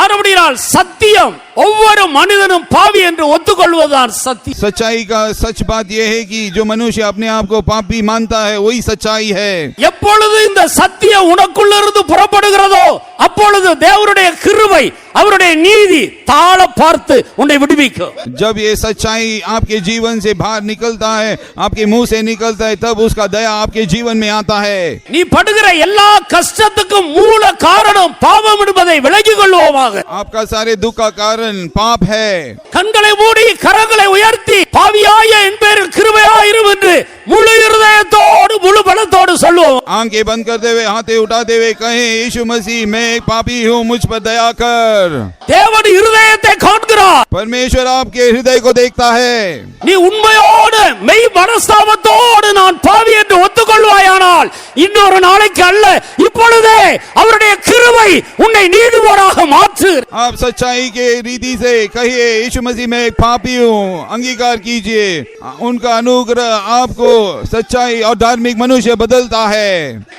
அப்படினால் சத்தியம் ஒவ்வொரு மனிதனும் பாவி என்று ஒத்துக்கொள்வதுதான் சத்தியம். सच्चाई का सच बात यह है कि जो मनुष्य अपने आप को पापी मानता है वही सच्चाई है. எப்பொழுது இந்த சத்தியம் உனக்குள்ளிருந்து புறப்படுகிறதோ அப்பொழுது தேவனுடைய கிருபை, அவருடைய நீதி தாழ பார்த்து உன்னை விடுவிக்கும். जब ये सच्चाई आपके जीवन से बाहर निकलता है, आपके मुंह से निकलता है, तब उसका दया आपके जीवन में आता है. நீ படுகிற எல்லா கஷ்டத்துக்கும் மூல காரணம் பாவம் என்பதை விலகிக் கொள்வோமாக. आपका सारे दुख का कारण पाप है. கண்களை மூடி கரங்களை உயர்த்தி பாவியாய என் பேரில் கிருபையாயிரும் என்று முழு இருதயத்தோடு முழு பலத்தோடு சொல்லுவோம். आंखें बंद करते हुए, हाथे उठाते हुए कहें, यीशु मसीह मैं एक पापी हूँ, मुझ पर दया कर. தேவன் இருதயத்தை காண்கிறார். परमेश्वर आपके हृदय को देखता है. நீ உண்மையோடு மெய் மனஸ்தாபத்தோடு நான் பாவி என்று ஒத்துக்கொள்வாயானால் இன்னொரு நாளைக்கு அல்ல இப்பொழுதே அவருடைய கிருபை உன்னை நீதிமானாக மாற்று. आप सच्चाई के रीति से कहिए, यीशु मसीह मैं एक पापी हूँ, अंगीकार कीजिए. उनका अनुग्रह आपको सच्चाई और धार्मिक मनुष्य बदलता है.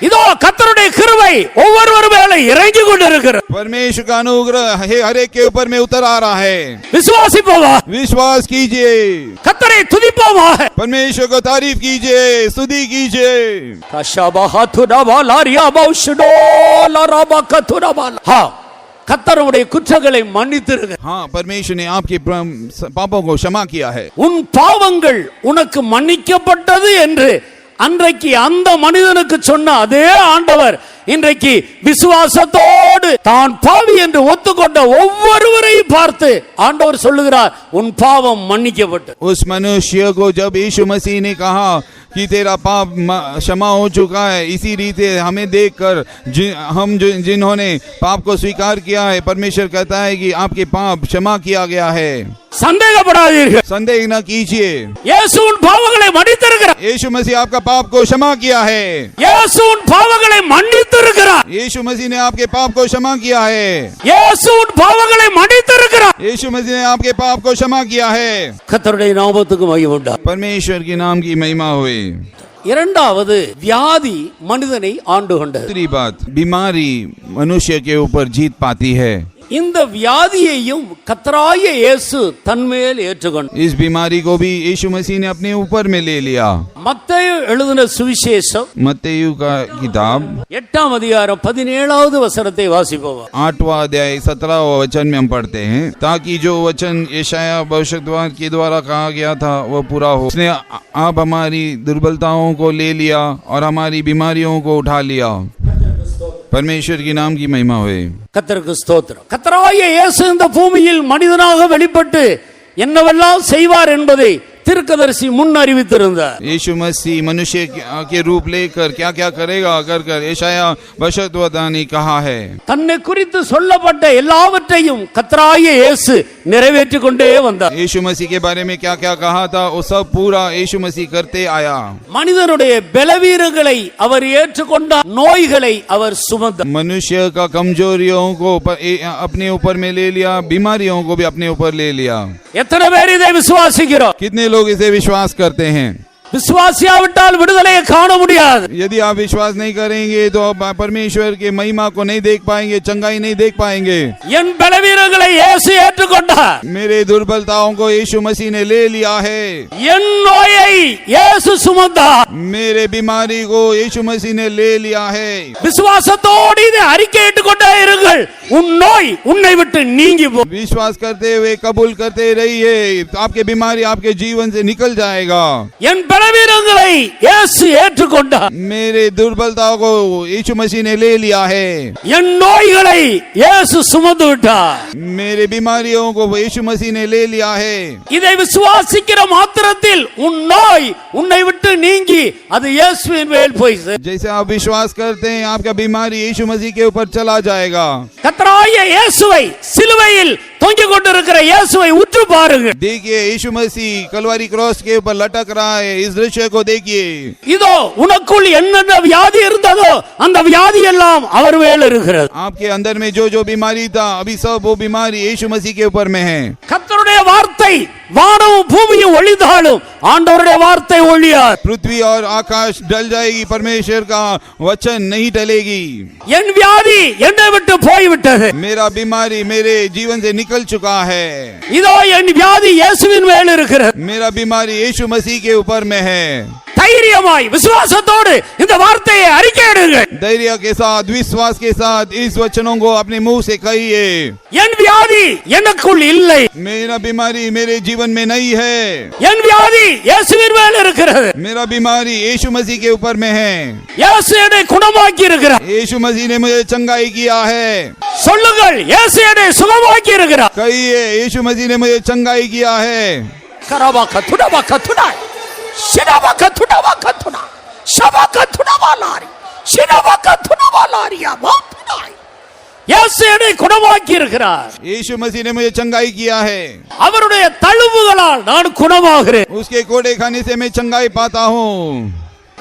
இதோ கர்த்தருடைய கிருபை ஒவ்வொருவர் மேலே இறங்கி கொண்டிருக்கிறது. परमेश्वर का अनुग्रह हर एक के ऊपर में उतर आ रहा है. விசுவாசிப்போமா, विश्वास कीजिए, கர்த்தரை துதிப்போமாக. परमेश्वर को तारीफ कीजिए, स्तुति कीजिए. கர்த்தருடைய குற்றங்களை மன்னித்திருங்க. हाँ, परमेश्वर ने आपके पापों को क्षमा किया है. உன் பாவங்கள் உனக்கு மன்னிக்கப்பட்டது என்று அன்றைக்கு அந்த மனிதனுக்கு சொன்ன அதே ஆண்டவர் இன்றைக்கு விசுவாசத்தோடு தான் பாவி என்று ஒத்துக்கொண்ட ஒவ்வொருவரையும் பார்த்து ஆண்டவர் சொல்லுகிறார், உன் பாவம் மன்னிக்கப்பட்டது. उस मनुष्य को जब यीशु मसीह ने कहा कि तेरा पाप क्षमा हो चुका है, इसी रीति हमें देखकर हम जिन्होंने पाप को स्वीकार किया है, परमेश्वर कहता है कि आपके पाप क्षमा किया गया है. சந்தேகப்படாதீர்கள், संदेह न कीजिए. இயேசு உன் பாவங்களை மன்னித்திருக்கிறார். यीशु मसीह आपका पाप को क्षमा किया है. இயேசு உன் பாவங்களை மன்னித்திருக்கிறார். यीशु मसीह ने आपके पाप को क्षमा किया है. இயேசு உன் பாவங்களை மன்னித்திருக்கிறார். यीशु मसीह ने आपके पाप को क्षमा किया है. கர்த்தருடைய நாமத்துக்கு மகிமை உண்டாகட்டும். परमेश्वर के नाम की महिमा हुए. இரண்டாவது, வியாதி மனிதனை ஆண்டு கொண்டது. दूसरी बात, बीमारी मनुष्य के ऊपर जीत पाती है. இந்த வியாதியையும் கர்த்தராகிய இயேசு தன்மேல் ஏற்றுக்கொண்டார். इस बीमारी को भी यीशु मसीह ने अपने ऊपर में ले लिया. மத்தேயு எழுதின சுவிசேஷம் मत्तयु का किताब 8 அதிகாரம் 17வது वचनத்தை வாசிப்போம். 8वां अध्याय 17वां वचन में हम पढ़ते हैं, ताकि जो वचन यशायाह भविष्यद्वक्ता के द्वारा कहा गया था वह पूरा हो. उसने आप हमारी दुर्बलताओं को ले लिया और हमारी बीमारियों को उठा लिया. परमेश्वर की नाम की महिमा हुए. கர்த்தருக்கு ஸ்தோத்திரம். கர்த்தராகிய இயேசு இந்த பூமியில் மனிதனாக வெளிப்பட்டு என்னவெல்லாம் செய்வார் என்பதை தீர்க்கதரிசி முன் அறிவித்திருந்தார். यीशु मसीह मनुष्य के रूप लेकर क्या क्या करेगा कर यशायाह भविष्यद्वक्ता ने कहा है. தன்னை குறித்து சொல்லப்பட்ட எல்லாவற்றையும் கர்த்தராகிய இயேசு நிறைவேற்றிக் கொண்டே வந்தார். यीशु मसीह के बारे में क्या क्या कहा था वो सब पूरा यीशु मसीह करते आया. மனிதனுடைய பலவீனங்களை அவர் ஏற்றுக்கொண்டார், நோய்களை அவர் சுமந்தார். मनुष्य का कमजोरियों को अपने ऊपर में ले लिया, बीमारियों को भी अपने ऊपर ले लिया. எத்தனை பேர் இதை விசுவாசிக்கிறோம்? कितने लोग इसे विश्वास करते हैं? விசுவாசியாவிட்டால் விடுதலையை காண முடியாது. यदि आप विश्वास नहीं करेंगे तो आप परमेश्वर के महिमा को नहीं देख पाएंगे, चंगाई नहीं देख पाएंगे. என் பலவீனங்களை இயேசு ஏற்றுக்கொண்டார். मेरे दुर्बलताओं को यीशु मसीह ने ले लिया है. என் நோயை இயேசு சுமந்தார். मेरे बीमारी को यीशु मसीह ने ले लिया है. விசுவாசத்தோடு இதை அறிக்கையிட்டுக் கொண்டே இருங்கள். உன் நோய் உன்னை விட்டு நீங்கி போ. विश्वास करते हुए कबूल करते रहिए, आपके बीमारी आपके जीवन से निकल जाएगा. என் பலவீனங்களை இயேசு ஏற்றுக்கொண்டார். मेरे दुर्बलताओं को यीशु मसीह ने ले लिया है. என் நோய்களை இயேசு சுமந்து விட்டார். मेरे बीमारियों को यीशु मसीह ने ले लिया है. இதை விசுவாசிக்கிற மாத்திரத்தில் உன் நோய் உன்னை விட்டு நீங்கி அது இயேசுவின் மேல் போய் சேரும். जैसे आप विश्वास करते हैं आपका बीमारी यीशु मसीह के ऊपर चला जाएगा. கர்த்தராகிய இயேசுவை சிலுவையில் தொங்கிக் கொண்டிருக்கிற இயேசுவை உற்று பாருங்கள். देखिए यीशु मसीह कलवारी क्रॉस के ऊपर लटक रहा है. इस दृश्य को देखिए. இதோ உனக்குள் என்னென்ன வியாதி இருந்ததோ அந்த வியாதி எல்லாம் அவர் மேல் இருக்கிறது. आपके अंदर में जो जो बीमारी था अभी सब वो बीमारी यीशु मसीह के ऊपर में है. கர்த்தருடைய வார்த்தை வானமும் பூமியும் ஒளிந்தாலும் ஆண்டவருடைய வார்த்தை ஒளியாது. पृथ्वी और आकाश डल जाएगी परमेश्वर का वचन नहीं टलेगी. என் வியாதி என்னை விட்டு போய்விட்டது. मेरा बीमारी मेरे जीवन से निकल चुका है. இதோ என் வியாதி இயேசுவின் மேல் இருக்கிறது. मेरा बीमारी यीशु मसीह के ऊपर में है. தைரியமாய் விசுவாசத்தோடு இந்த வார்த்தையை அறிக்கையிடுங்கள். धैर्य के साथ विश्वास के साथ इस वचनों को अपने मुंह से कहिए. என் வியாதி எனக்குள் இல்லை. मेरा बीमारी मेरे जीवन में नहीं है. என் வியாதி இயேசுவின் மேல் இருக்கிறது. मेरा बीमारी यीशु मसीह के ऊपर में है. இயேசு என்னை குணமாக்கி இருக்கிறார். यीशु मसीह ने मुझे चंगाई किया है. சொல்லுங்கள், இயேசு என்னை சுகமாக்கி இருக்கிறார். कहिए यीशु मसीह ने मुझे चंगाई किया है. கரபாக துடபாக துடாய் சினபாக துடபாக துடா ஷபாக துடவாலாரி சினபாக துடவாலாரியா மாத்துடாய். இயேசு என்னை குணமாக்கி இருக்கிறார். यीशु मसीह ने मुझे चंगाई किया है. அவருடைய தழும்புகளால் நான் குணமாகிறேன். उसके कोड़े खाने से मैं चंगाई पाता हूँ.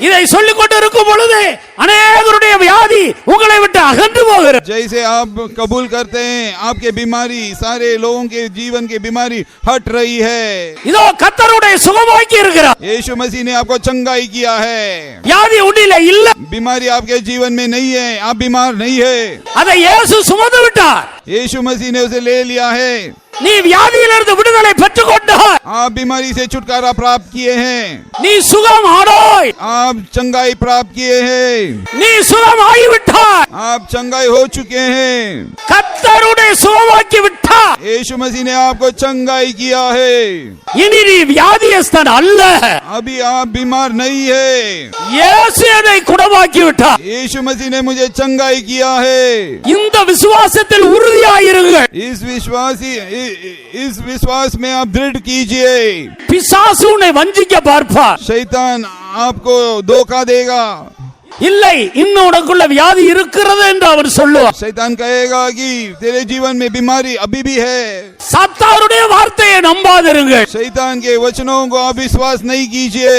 இதை சொல்லிக் கொண்டிருக்கும் பொழுது अनेकருடைய வியாதி உங்களை விட்டு அகன்று போகிறது. जैसे आप कबूल करते हैं आपके बीमारी सारे लोगों के जीवन की बीमारी हट रही है. இதோ கர்த்தருடைய சுகமாக்கி இருக்கிறார். यीशु मसीह ने आपको चंगाई किया है. வியாதி உன்னிலே இல்ல. बीमारी आपके जीवन में नहीं है. आप बीमार नहीं है. அதை இயேசு சுமந்து விட்டார். यीशु मसीह ने उसे ले लिया है. நீ வியாதியிலிருந்து விடுதலை பெற்றுக் கொண்டாய். आप बीमारी से छुटकारा प्राप्त किए हैं. நீ சுகம் ஆனாய். आप चंगाई प्राप्त किए हैं. நீ சுகம் ஆகிவிட்டாய். आप चंगाई हो चुके हैं. கர்த்தருடைய சுகமாக்கி விட்டார். यीशु मसीह ने आपको चंगाई किया है. இனி நீ வியாதியஸ்தன் அல்ல. अभी आप बीमार नहीं है. இயேசு என்னை குணமாக்கி விட்டார். यीशु मसीह ने मुझे चंगाई किया है. இந்த விசுவாசத்தில் உறுதியாயிருங்கள். इस विश्वास में आप दृढ़ कीजिए. பிசாசு உன்னை வஞ்சிக்க பார்ப்பார். शैतान आपको धोखा देगा. இல்லை, இன்னும் உனக்குள்ள வியாதி இருக்கிறது என்று அவர் சொல்லுவார். शैतान कहेगा कि तेरे जीवन में बीमारी अभी भी है. சாத்தானுடைய வார்த்தையை நம்பாதிருங்கள். शैतान के वचनों को आप विश्वास नहीं कीजिए.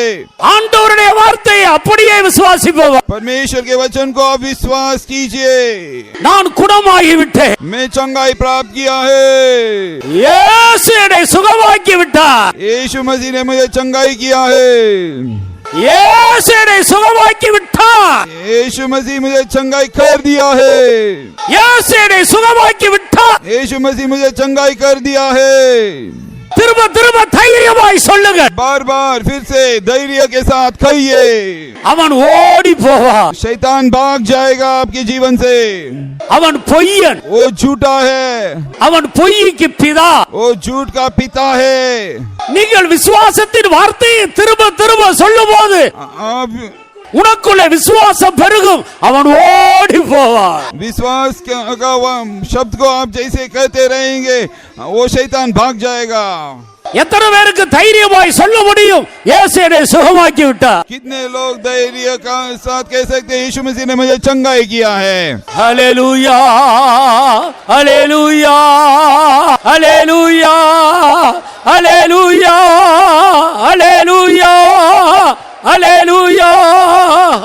ஆண்டவருடைய வார்த்தையை அப்படியே விசுவாசிப்பவர். परमेश्वर के वचन को आप विश्वास कीजिए. நான் குணமாகிவிட்டேன். मैं चंगाई प्राप्त किया है. இயேசு என்னை சுகமாக்கி விட்டார். यीशु मसीह ने मुझे चंगाई किया है. இயேசு என்னை சுகமாக்கி விட்டார். यीशु मसीह मुझे चंगाई कर दिया है. இயேசு என்னை சுகமாக்கி விட்டார். यीशु मसीह मुझे चंगाई कर दिया है. திரும்ப திரும்ப தைரியமாய் சொல்லுங்க. बार बार फिर से धैर्य के साथ कहिए. அவன் ஓடி போவான். शैतान भाग जाएगा आपके जीवन से. அவன் பொய்யன். वो झूठा है. அவன் பொய்க்கு பிதா. वो झूठ का पिता है. நீங்கள் விசுவாசத்தின் வார்த்தையை திரும்ப திரும்ப சொல்லும்போது आप உனக்குள்ள விசுவாசம் பெருகும். அவன் ஓடி போவான். विश्वास का शब्द को आप जैसे कहते रहेंगे वो शैतान भाग जाएगा. எத்தனை பேருக்கு தைரியமாய் சொல்ல முடியும் இயேசு என்னை சுகமாக்கி விட்டார்? कितने लोग धैर्य का साथ कह सकते हैं यीशु मसीह ने मुझे चंगाई किया है. Hallelujah hallelujah hallelujah hallelujah hallelujah hallelujah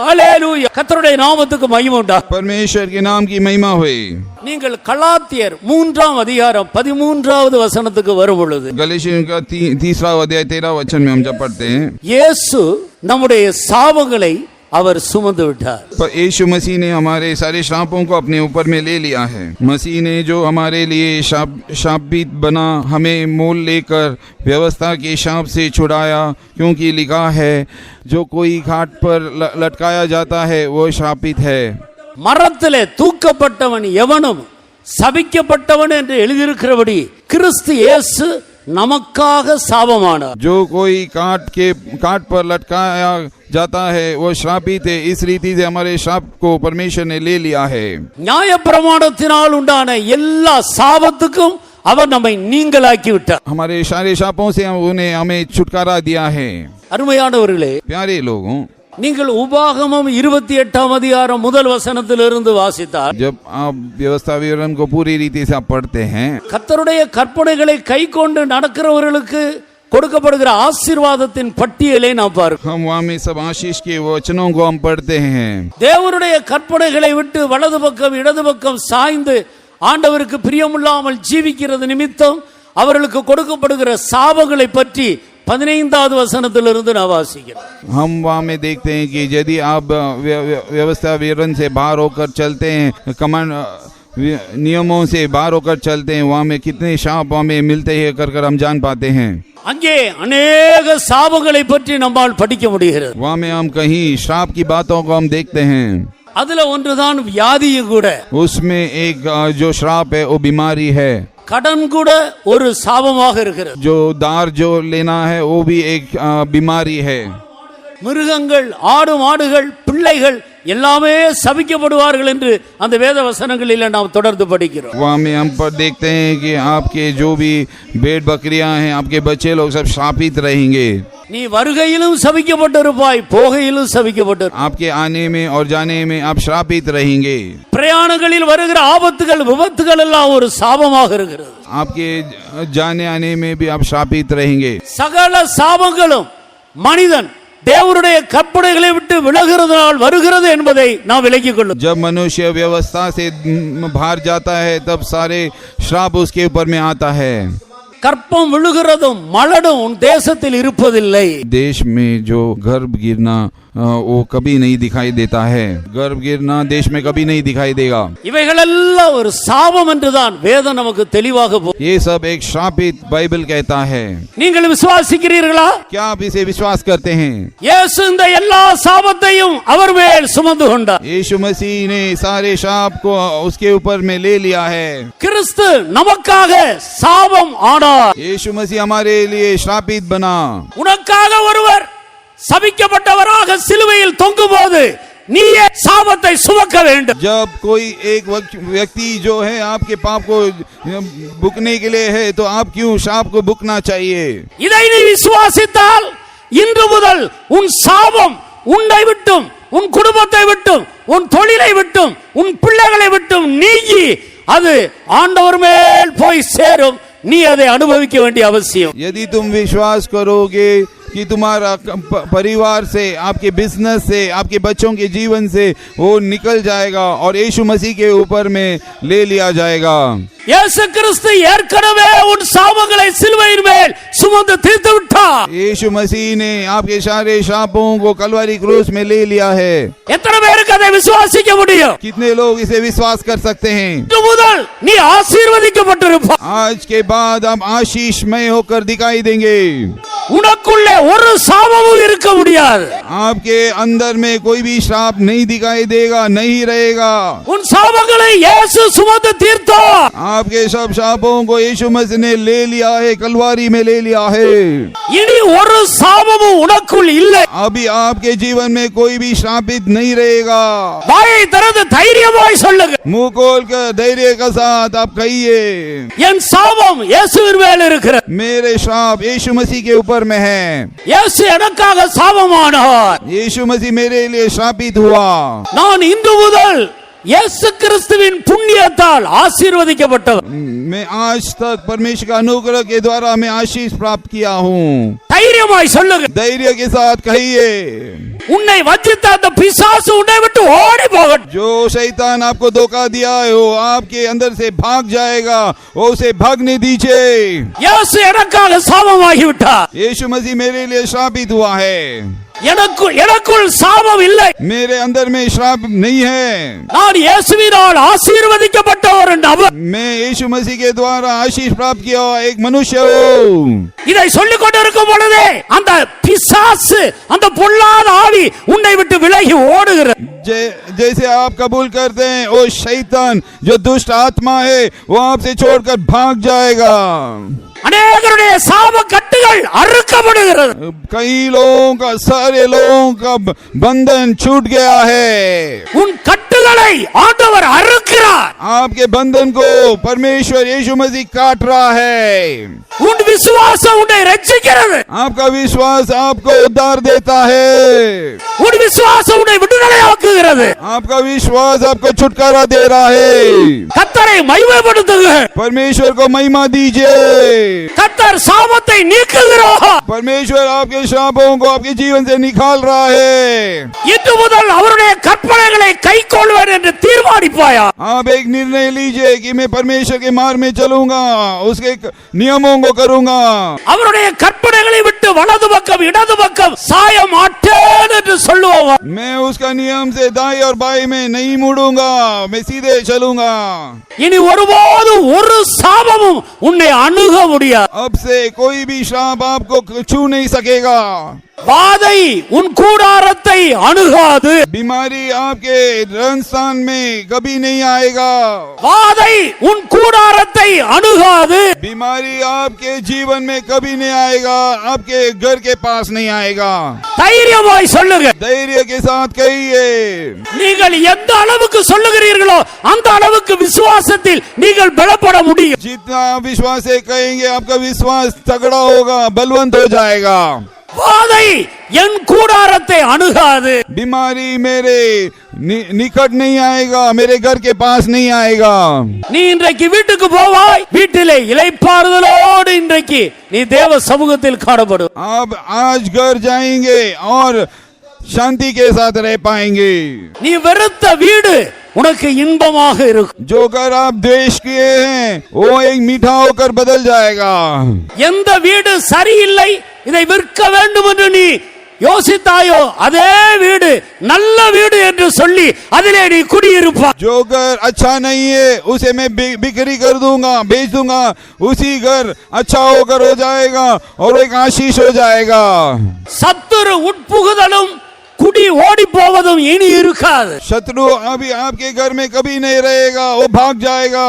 hallelujah. கர்த்தருடைய நாமத்துக்கு மகிமை உண்டாகட்டும். परमेश्वर के नाम की महिमा हुई. நீங்கள் கலாத்தியர் 3ஆம் அதிகாரம் 13வது வசனத்துக்கு வரும் பொழுது गलातियों का 3रा अध्याय 13 वचन में हम जब पढ़ते हैं இயேசு நம்முடைய சாபங்களை அவர் சுமந்து விட்டார். पर यीशु मसीह ने हमारे सारे श्रापों को अपने ऊपर में ले लिया है. मसीह ने जो हमारे लिए शापित बना हमें मोल लेकर व्यवस्था के शाप से छुड़ाया. क्योंकि लिखा है जो कोई घाट पर लटकाया जाता है वो शापित है. மரத்திலே தூக்கப்பட்டவன் எவனும் சபிக்கப்பட்டவன் என்று எழுதியிருக்கிறபடி கிறிஸ்து இயேசு நமக்காக சாபமானார். जो कोई काट पर लटकाया जाता है वो श्रापित है. इस रीति से हमारे श्राप को परमेश्वर ने ले लिया है. நியாயப்பிரமாணத்தினால் உண்டான எல்லா சாபத்துக்கும் அவர் நம்மை நீங்களாக்கி விட்டார். हमारे सारे शापों से उन्हें हमें छुटकारा दिया है. அருமையானவர்களே, प्यारे लोगों, நீங்கள் உபாகமம் 28ஆம் அதிகாரம் முதல் வசனத்திலிருந்து வாசித்தால், जब आप व्यवस्था विवरण को पूरी रीति से आप पढ़ते हैं, கர்த்தருடைய கற்பனைகளை கைக்கொண்டு நடக்கிறவர்களுக்கு கொடுக்கப்படுகிற ஆசீர்வாதத்தின் பட்டியலை நாம் பார்க்கிறோம். हम वहाँ में सब आशीष के वचनों को हम पढ़ते हैं. தேவனுடைய கற்பனைகளை விட்டு வலது பக்கம் இடது பக்கம் சாய்ந்து ஆண்டவருக்கு பிரியமில்லாமல் ஜீவிக்கிறது நிமித்தம் அவர்களுக்கு கொடுக்கப்படுகிற சாபங்களை பற்றி 15வது வசனத்திலிருந்து நான் வாசிக்கிறேன். हम वहाँ में देखते हैं कि यदि आप व्यवस्था विवरण से बाहर होकर चलते हैं, कमांड नियमों से बाहर होकर चलते हैं, वहाँ में कितने शाप हमें मिलते हैं कर हम जान पाते हैं. அங்கே अनेक சாபங்களை பற்றி நம்மால் படிக்க முடிகிறது. वहाँ में हम कहीं श्राप की बातों को हम देखते हैं. அதுல ஒன்றுதான் வியாதியும் கூட. उसमें एक जो श्राप है वो बीमारी है. கடன் கூட ஒரு சாபமாக இருக்கிறது. जो दार जो लेना है वो भी एक बीमारी है. மிருகங்கள், ஆடு மாடுகள், பிள்ளைகள் எல்லாமே சபிக்கப்படுவார்கள் என்று அந்த வேத வசனங்களில் நாம் தொடர்ந்து படிக்கிறோம். वहाँ में हम पर देखते हैं कि आपके जो भी भेड़ बकरियां हैं, आपके बच्चे लोग सब शापित रहेंगे. நீ வருகையிலும் சபிக்கப்பட்டிருப்பாய், போகையிலும் சபிக்கப்பட்டிருப்பாய். आपके आने में और जाने में आप श्रापित रहेंगे. பிரயாணங்களில் வருகிற ஆபத்துகள், விபத்துகள் எல்லாம் ஒரு சாபமாக இருக்கிறது. आपके जाने आने में भी आप श्रापित रहेंगे. சகல சாபங்களும் மனிதன் தேவனுடைய கற்பனைகளை விட்டு விலகுறதால் வருகிறது என்பதை நாம் விலக்கிக் கொள்ளும். जब मनुष्य व्यवस्था से बाहर जाता है तब सारे श्राप उसके ऊपर में आता है. கற்பம் விழுகிறதும் மலடும் உன் தேசத்தில் இருப்பதில்லை. देश में जो गर्भ गिरना वो कभी नहीं दिखाई देता है. गर्भ गिरना देश में कभी नहीं दिखाई देगा. இவைகளெல்லாம் ஒரு சாபம் என்றுதான் வேதம் நமக்கு தெளிவாக ये सब एक श्रापित बाइबल कहता है. நீங்கள் விசுவாசிக்கிறீர்களா? क्या आप इसे विश्वास करते हैं? இயேசு இந்த எல்லா சாபத்தையும் அவர் மேல் சுமந்து கொண்டார். यीशु मसीह ने सारे शाप को उसके ऊपर में ले लिया है. கிறிஸ்து நமக்காக சாபம் ஆனார். यीशु मसीह हमारे लिए श्रापित बना. உனக்காக ஒருவர் சபிக்கப்பட்டவராக சிலுவையில் தொங்கும்போது நீயே சாபத்தை சுமக்க வேண்டும். जब कोई एक व्यक्ति जो है आपके पाप को बुकने के लिए है तो आप क्यों शाप को बुकना चाहिए? இதை நீ விசுவாசித்தால் இன்று முதல் உன் சாபம் உன்னை விட்டும், உன் குடும்பத்தை விட்டும், உன் தொழிலை விட்டும், உன் பிள்ளைகளை விட்டும் நீங்கி அது ஆண்டவர் மேல் போய் சேரும். நீ அதை அனுபவிக்க வேண்டிய அவசியம். यदि तुम विश्वास करोगे कि तुम्हारा परिवार से, आपके बिजनेस से, आपके बच्चों के जीवन से वो निकल जाएगा और यीशु मसीह के ऊपर में ले लिया जाएगा. இயேசு கிறிஸ்து ஏற்கனவே உன் சாபங்களை சிலுவையின் மேல் சுமந்து தீர்த்து விட்டார். यीशु मसीह ने आपके सारे शापों को कलवरी क्रूस में ले लिया है. எத்தனை பேருக்கு அதை விசுவாசிக்க முடியும்? कितने लोग इसे विश्वास कर सकते हैं? இன்று முதல் நீ ஆசீர்வதிக்கப்பட்டிருப்பாய். आज के बाद आप आशीषमय होकर दिखाई देंगे. உனக்குள்ளே ஒரு சாபமும் இருக்க முடியாது. आपके अंदर में कोई भी श्राप नहीं दिखाई देगा, नहीं रहेगा. உன் சாபங்களை இயேசு சுமந்து தீர்த்தார். आपके सब शापों को यीशु मसीह ने ले लिया है, कलवारी में ले लिया है. இனி ஒரு சாபமும் உனக்குள் இல்லை. अभी आपके जीवन में कोई भी श्रापित नहीं रहेगा. வாயை திறந்து தைரியமாய் சொல்லுங்க. मुंह खोल कर धैर्य के साथ आप कहिए, என் சாபம் இயேசுவின் மேல் இருக்கிறது. मेरे श्राप यीशु मसीह के ऊपर में है. இயேசு எனக்காக சாபமானார். यीशु मसीह मेरे लिए श्रापित हुआ. நான் இன்று முதல் இயேசு கிறிஸ்துவின் புண்ணியத்தால் ஆசீர்வதிக்கப்பட்டவர். मैं आज तक परमेश्वर का अनुग्रह के द्वारा मैं आशीष प्राप्त किया हूँ. தைரியமாய் சொல்லுங்க. धैर्य के साथ कहिए, உன்னை வஞ்சித்த அந்த பிசாசு உன்னை விட்டு ஓடி போகட்டும். जो शैतान आपको धोखा दिया है वो आपके अंदर से भाग जाएगा. वो उसे भागने दीजिए. இயேசு எனக்காக சாபமாகி விட்டார். यीशु मसीह मेरे लिए श्रापित हुआ है. எனக்குள் சாபம் இல்லை. मेरे अंदर में श्राप नहीं है. நான் இயேசுவினால் ஆசீர்வதிக்கப்பட்ட ஒரு நபர். मैं यीशु मसीह के द्वारा आशीष प्राप्त किया एक मनुष्य हूँ. இதை சொல்லிக் கொண்டிருக்கும் பொழுதே அந்த பிசாசு, அந்த பொல்லாத ஆவி உன்னை விட்டு விலகி ஓடுகிறது. जैसे आप कबूल करते हैं वो शैतान जो दुष्ट आत्मा है वो आपसे छोड़कर भाग जाएगा. அநேகருடைய சாப கட்டுகள் அறுக்கப்படுகிறது. कई लोगों का, सारे लोगों का बंधन छूट गया है. உன் கட்டுகளை ஆண்டவர் அறுக்கிறார். आपके बंधन को परमेश्वर यीशु मसीह काट रहा है. உன் விசுவாசம் உன்னை ரட்சிக்கிறது. आपका विश्वास आपको उद्धार देता है. உன் விசுவாசம் உன்னை விடுதலையாக்குகிறது. आपका विश्वास आपको छुटकारा दे रहा है. கர்த்தரை மகிமைப்படுத்துங்கள். परमेश्वर को महिमा दीजिए. கர்த்தர் சாபத்தை நீக்குகிறார். परमेश्वर आपके शापों को आपके जीवन से निकाल रहा है. இன்று முதல் அவருடைய கற்பனைகளை கைக்கொள்வேன் என்று தீர்மானிப்பாயா? आप एक निर्णय लीजिए कि मैं परमेश्वर के मार्ग में चलूंगा, उसके नियमों को करूंगा. அவருடைய கற்பனைகளை விட்டு வலது பக்கம் இடது பக்கம் சாய மாட்டேன் என்று சொல்லுவார். मैं उसका नियम से दाएं और बाएं में नहीं मुड़ूंगा, मैं सीधे चलूंगा. இனி ஒருபோதும் ஒரு சாபமும் உன்னை அணுக முடியாது. अब से कोई भी श्राप आपको छू नहीं सकेगा. வாதை உன் கூடாரத்தை அணுகாது. बीमारी आपके रहन स्थान में कभी नहीं आएगा. வாதை உன் கூடாரத்தை அணுகாது. बीमारी आपके जीवन में कभी नहीं आएगा, आपके घर के पास नहीं आएगा. தைரியமாய் சொல்லுங்க. धैर्य के साथ कहिए. நீங்கள் எந்த அளவுக்கு சொல்லுகிறீர்களோ அந்த அளவுக்கு விசுவாசத்தில் நீங்கள் பலப்பட முடியும். जितना विश्वास से कहेंगे आपका विश्वास तगड़ा होगा, बलवंत हो जाएगा. வாதை என் கூடாரத்தை அணுகாது. बीमारी मेरे निकट नहीं आएगा, मेरे घर के पास नहीं आएगा. நீ இன்றைக்கு வீட்டுக்கு போவாய், வீட்டிலே இளைப்பாறுதலோடு இன்றைக்கு நீ தேவ சமூகத்தில் காணப்படும். आप आज घर जाएंगे और शांति के साथ रह पाएंगे. நீ வெறுத்த வீடு உனக்கு இன்பமாக இருக்கும். जो घर आप द्वेष किए हैं वो एक मीठा होकर बदल जाएगा. எந்த வீடு சரியில்லை, இதை விற்க வேண்டும் என்று நீ யோசித்தாயோ அதே வீடு நல்ல வீடு என்று சொல்லி அதிலே நீ குடியிருப்பாய். जो घर अच्छा नहीं है उसे मैं बिक्री कर दूंगा, बेच दूंगा, उसी घर अच्छा होकर हो जाएगा और एक आशीष हो जाएगा. சத்துரு உட்புகுதலும் குடி ஓடி போவதும் இனி இருக்காது. शत्रु अभी आपके घर में कभी नहीं रहेगा, वो भाग जाएगा.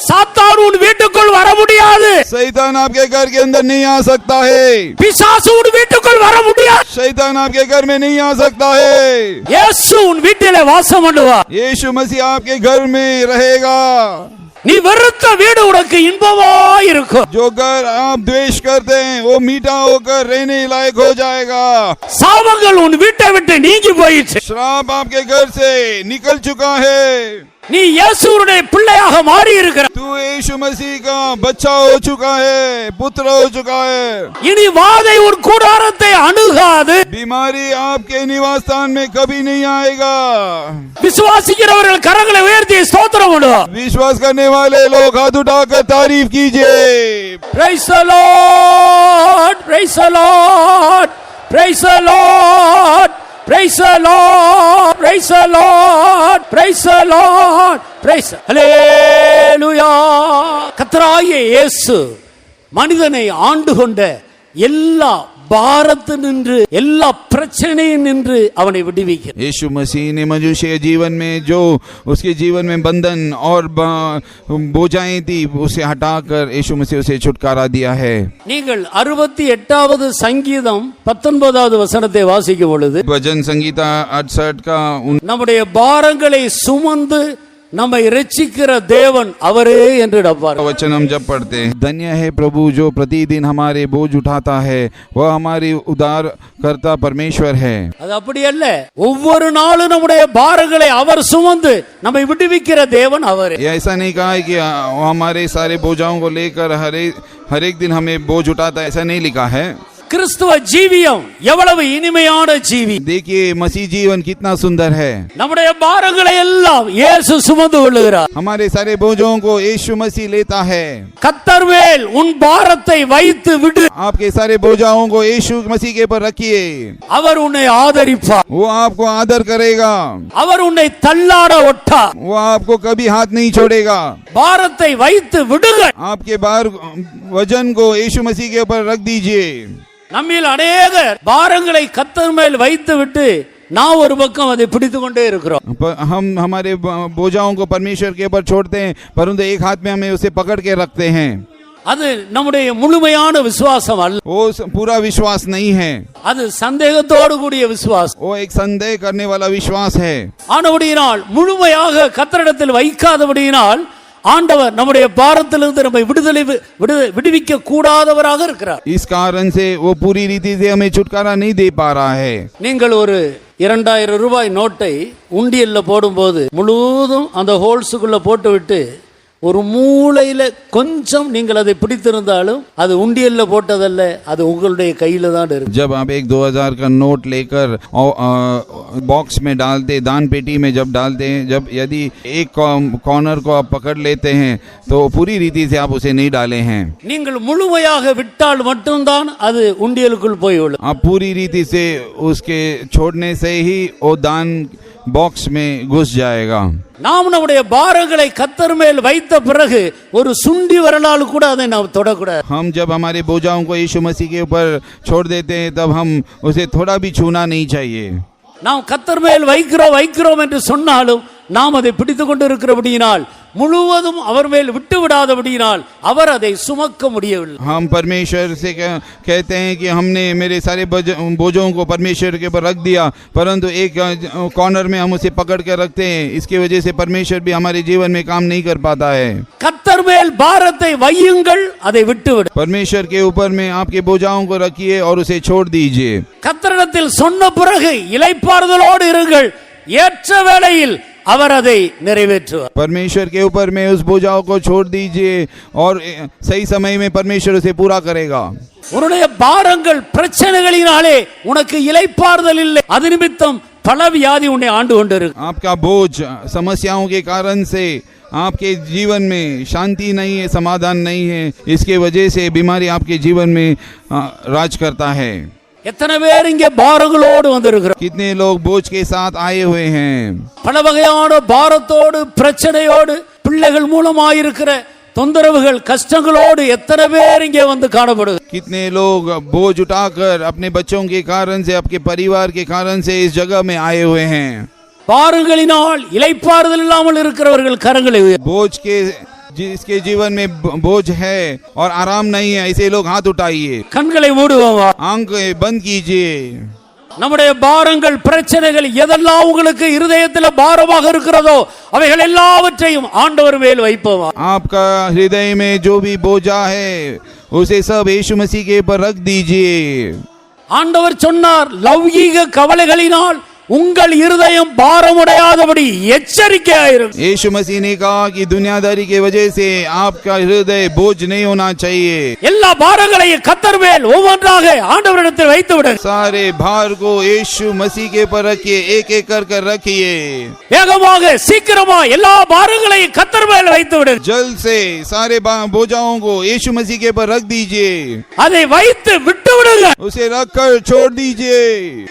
சாத்தான் உன் வீட்டுக்குள் வர முடியாது. शैतान आपके घर के अंदर नहीं आ सकता है. பிசாசு உன் வீட்டுக்குள் வர முடியாது. शैतान आपके घर में नहीं आ सकता है. இயேசு உன் வீட்டிலே வாசம் பண்ணுவார். यीशु मसीह आपके घर में रहेगा. நீ வெறுத்த வீடு உனக்கு இன்பமாய் இருக்கும். जो घर आप द्वेष करते हैं वो मीठा होकर रहने लायक हो जाएगा. சாபங்கள் உன் வீட்டை விட்டு நீங்கி போயிற்று. श्राप आपके घर से निकल चुका है. நீ இயேசுவுடைய பிள்ளையாக மாறி இருக்கிறாய். तू यीशु मसीह का बच्चा हो चुका है, पुत्र हो चुका है. இனி வாதை உன் கூடாரத்தை அணுகாது. बीमारी आपके निवास स्थान में कभी नहीं आएगा. விசுவாசிக்கிறவர்கள் கரங்களை உயர்த்தி ஸ்தோத்திரம் பண்ணுவார். विश्वास करने वाले लोग हाथ उठाकर तारीफ कीजिए. Praise the Lord, praise the Lord, praise the Lord, praise the Lord, praise the Lord, praise the Lord, praise Hallelujah. கர்த்தராகிய இயேசு மனிதனை ஆண்டு கொண்ட எல்லா பாரத்து நின்று எல்லா பிரச்சனையும் நின்று அவனை விடுவிக்கிறார். यीशु मसीह ने मनुष्य जीवन में जो उसके जीवन में बंधन और बोझाएं थी उसे हटाकर यीशु मसीह उसे छुटकारा दिया है. நீங்கள் 68வது சங்கீதம் 19வது வசனத்தை வாசிக்கும் பொழுது भजन संगीता 68 का நம்முடைய பாரங்களை சுமந்து நம்மை இரட்சிக்கிற தேவன் அவரே என்று நம்பார். वचन हम जब पढ़ते हैं, धन्य है प्रभु जो प्रतिदिन हमारे बोझ उठाता है, वह हमारी उद्धार करता परमेश्वर है. அது அப்படி அல்ல, ஒவ்வொரு நாளும் நம்முடைய பாரங்களை அவர் சுமந்து நம்மை விடுவிக்கிற தேவன் அவரே. ऐसा नहीं कहा है कि हमारे सारे बोझाओं को लेकर हर एक दिन हमें बोझ उठाता है, ऐसा नहीं लिखा है. கிறிஸ்துவ ஜீவியம் எவ்வளவு இனிமையான ஜீவி. देखिए मसीह जीवन कितना सुंदर है. நம்முடைய பாரங்களை எல்லாம் இயேசு சுமந்து கொள்ளுகிறார். हमारे सारे बोझों को यीशु मसीह लेता है. கர்த்தர் மேல் உன் பாரத்தை வைத்து விடு. आपके सारे बोझाओं को यीशु मसीह के ऊपर रखिए. அவர் उन्हें आदरिப்பார். वो आपको आदर करेगा. அவர் உன்னை தள்ளாட ஒட்டார். वो आपको कभी हाथ नहीं छोड़ेगा. பாரத்தை வைத்து விடுங்கள். आपके बार वजन को यीशु मसीह के ऊपर रख दीजिए. நம்மில் अनेகர் பாரங்களை கர்த்தர் மேல் வைத்து விட்டு நான் ஒரு பக்கம் அதை பிடித்து கொண்டே இருக்கிறோம். हम हमारे बोझाओं को परमेश्वर के ऊपर छोड़ते हैं, परंतु एक हाथ में हमें उसे पकड़ के रखते हैं. அது நம்முடைய முழுமையான விசுவாசம் அல்ல. वो पूरा विश्वास नहीं है, அது சந்தேகத்தோடு கூடிய விசுவாசம். वो एक संदेह करने वाला विश्वास है. ஆனபடியினால் முழுமையாக கர்த்தரிடத்தில் வைக்காதபடியினால் ஆண்டவர் நம்முடைய பாரத்திலிருந்து நம்மை விடுவிக்க கூடாதவராக இருக்கிறார். इस कारण से वो पूरी रीति से हमें छुटकारा नहीं दे पा रहा है. நீங்கள் ஒரு 2000 ரூபாய் நோட்டை உண்டியல்ல போடும்போது முழுவதும் அந்த ஹோல்ஸுக்குள்ள போட்டுவிட்டு ஒரு மூலையில கொஞ்சம் நீங்கள் அதை பிடித்திருந்தாலும் அது உண்டியல்ல போட்டதல்ல, அது உங்களுடைய கையில தான் இருக்கு. जब आप एक 2000 का नोट लेकर बॉक्स में डालते, दान पेटी में जब डालते हैं, जब यदि एक कॉर्नर को आप पकड़ लेते हैं तो पूरी रीति से आप उसे नहीं डाले हैं. நீங்கள் முழுமையாக விட்டால் மட்டும்தான் அது உண்டியலுக்குள் போய் விழும். आप पूरी रीति से उसके छोड़ने से ही वो दान बॉक्स में घुस जाएगा. நாம் நம்முடைய பாரங்களை கர்த்தர் மேல் வைத்த பிறகு ஒரு சுண்டி வரலாறு கூட அதை நாம் தொடக்கூடாது. हम जब हमारे बोझाओं को यीशु मसीह के ऊपर छोड़ देते हैं तब हम उसे थोड़ा भी छूना नहीं चाहिए. நாம் கர்த்தர் மேல் வைக்கிறோம் என்று சொன்னாலும் நாம் அதை பிடித்துக் கொண்டு இருக்கிறபடியினால் முழுவதும் அவர் மேல் விட்டு விடாதபடியினால் அவர் அதை சுமக்க முடியவில்லை. हम परमेश्वर से कहते हैं कि हमने मेरे सारे बोझों को परमेश्वर के ऊपर रख दिया, परंतु एक कॉर्नर में हम उसे पकड़ कर रखते हैं. इसकी वजह से परमेश्वर भी हमारे जीवन में काम नहीं कर पाता है. கர்த்தர் மேல் பாரத்தை வையுங்கள், அதை விட்டுவிடு. परमेश्वर के ऊपर में आपके बोझाओं को रखिए और उसे छोड़ दीजिए. கர்த்தரிடத்தில் சொன்ன பிறகு இளைப்பாறுதலோடு இருங்கள், ஏற்ற வேளையில் அவர் அதை நிறைவேற்றுவார். परमेश्वर के ऊपर में उस बोझाओं को छोड़ दीजिए और सही समय में परमेश्वर उसे पूरा करेगा. உன்னுடைய பாரங்கள் பிரச்சனைகளினாலே உனக்கு இளைப்பாறுதல் இல்லை, அது நிமித்தம் பல வியாதி உன்னை ஆண்டு கொண்டிருக்கு. आपका बोझ समस्याओं के कारण से आपके जीवन में शांति नहीं है, समाधान नहीं है, इसके वजह से बीमारी आपके जीवन में राज करता है. எத்தனை பேர் இங்கே பாரங்களோடு வந்திருக்கிறோம்? कितने लोग बोझ के साथ आए हुए हैं? பல வகையான பாரத்தோடு பிரச்சனையோடு பிள்ளைகள் மூலமாயிருக்கிற தொந்தரவுகள் கஷ்டங்களோடு எத்தனை பேர் இங்கே வந்து காணப்படுது? कितने लोग बोझ उठाकर अपने बच्चों के कारण से, आपके परिवार के कारण से इस जगह में आए हुए हैं. பாரங்களினால் இளைப்பாறுதல் இல்லாமல் இருக்கிறவர்கள் கரங்களை உயர்த்து. बोझ के जिसके जीवन में बोझ है और आराम नहीं है, ऐसे लोग हाथ उठाइए. கண்களை மூடுவோமா? आंखें बंद कीजिए. நம்முடைய பாரங்கள் பிரச்சனைகள் எதெல்லாம் உங்களுக்கு இருதயத்தில் பாரமாக இருக்கிறதோ அவைகள் எல்லாவற்றையும் ஆண்டவர் மேல் வைப்போமா? आपका हृदय में जो भी बोझा है उसे सब यीशु मसीह के ऊपर रख दीजिए. ஆண்டவர் சொன்னார், லௌகீக கவலைகளினால் உங்கள் இருதயம் பாரமுடையாதபடி எச்சரிக்கையாயிருங்கள். यीशु मसीह ने कहा कि दुनियादारी के वजह से आपका हृदय बोझ नहीं होना चाहिए. எல்லா பாரங்களையும் கர்த்தர் மேல் ஒவ்வொன்றாக ஆண்டவரிடத்தில் வைத்து விடுங்கள். सारे भार को यीशु मसीह के ऊपर रखिए, एक एक कर रखिए. வேகமாக சீக்கிரமா எல்லா பாரங்களையும் கர்த்தர் மேல் வைத்து விடுங்கள். जल्द से सारे बोझाओं को यीशु मसीह के ऊपर रख दीजिए. அதை வைத்து விட்டு விடுங்கள். उसे रखकर छोड़ दीजिए.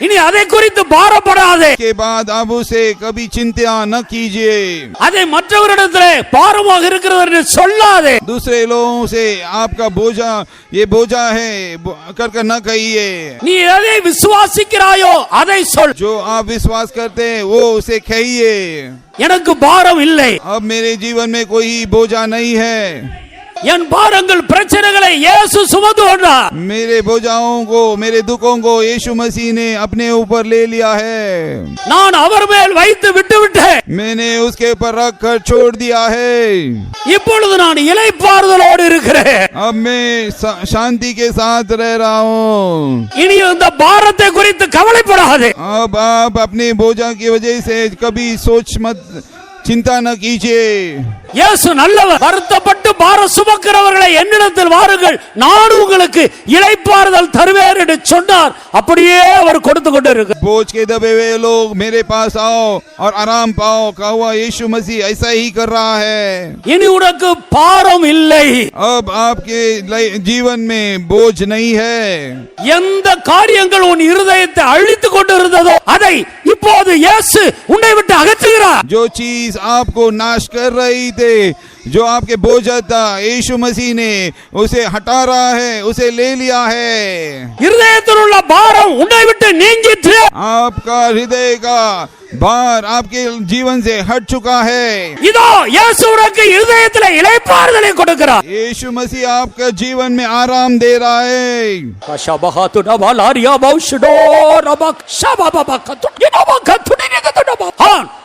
இனி அதை குறித்து பாரப்படாதே. के बाद अब उसे कभी चिंता न कीजिए. அதை மற்றவரிடத்திலே பாரமாக இருக்கிறது என்று சொல்லாதே. दूसरे लोगों से आपका बोझा ये बोझा है कर न कहिए. நீ எதை விசுவாசிக்கிறாயோ அதை சொல். जो आप विश्वास करते हैं वो उसे कहिए. எனக்கு பாரம் இல்லை, अब मेरे जीवन में कोई बोझा नहीं है. என் பாரங்கள் பிரச்சனைகளை இயேசு சுமந்து கொண்டார். मेरे बोझाओं को, मेरे दुखों को यीशु मसीह ने अपने ऊपर ले लिया है. நான் அவர் மேல் வைத்து விட்டு விட்டேன். मैंने उसके ऊपर रख कर छोड़ दिया है. இப்பொழுது நான் இளைப்பாறுதலோடு இருக்கிறேன். अब मैं शांति के साथ रह रहा हूँ. இனி இந்த பாரத்தை குறித்து கவலைப்படாதே. अब आप अपने बोझा की वजह से कभी सोच मत, चिंता न कीजिए. இயேசு நல்லவர். வருத்தப்பட்டு பாரம் சுமக்கிறவர்களை என்னிடத்தில் வாருங்கள், நான் உங்களுக்கு இளைப்பாறுதல் தருவேன் என்று சொன்னார். அப்படியே அவர் கொடுத்து கொண்டு இருக்கிறார். बोझ के दबे हुए लोग मेरे पास आओ और आराम पाओ, कहा हुआ यीशु मसीह ऐसा ही कर रहा है. இனி உனக்கு பாரம் இல்லை. अब आपके जीवन में बोझ नहीं है. எந்த காரியங்கள் உன் இருதயத்தை அழித்துக் கொண்டிருந்ததோ அதை இப்போது இயேசு உன்னை விட்டு அகற்றுகிறார். जो चीज आपको नाश कर रही थे, जो आपके बोझ था, यीशु मसीह ने उसे हटा रहा है, उसे ले लिया है. இருதயத்தில் உள்ள பாரம் உன்னை விட்டு நீங்கிற்று. आपका हृदय का भार आपके जीवन से हट चुका है। இதோ இயேசு உனக்கு இதயத்திலே இளைப்பாறுதலை கொடுக்கிறார். यीशु मसीह आपका जीवन में आराम दे रहा है। கஷபஹது நபலாரியா பௌஷடோ ரபக் ஷபபபகது யனபகதுனினகதுனப.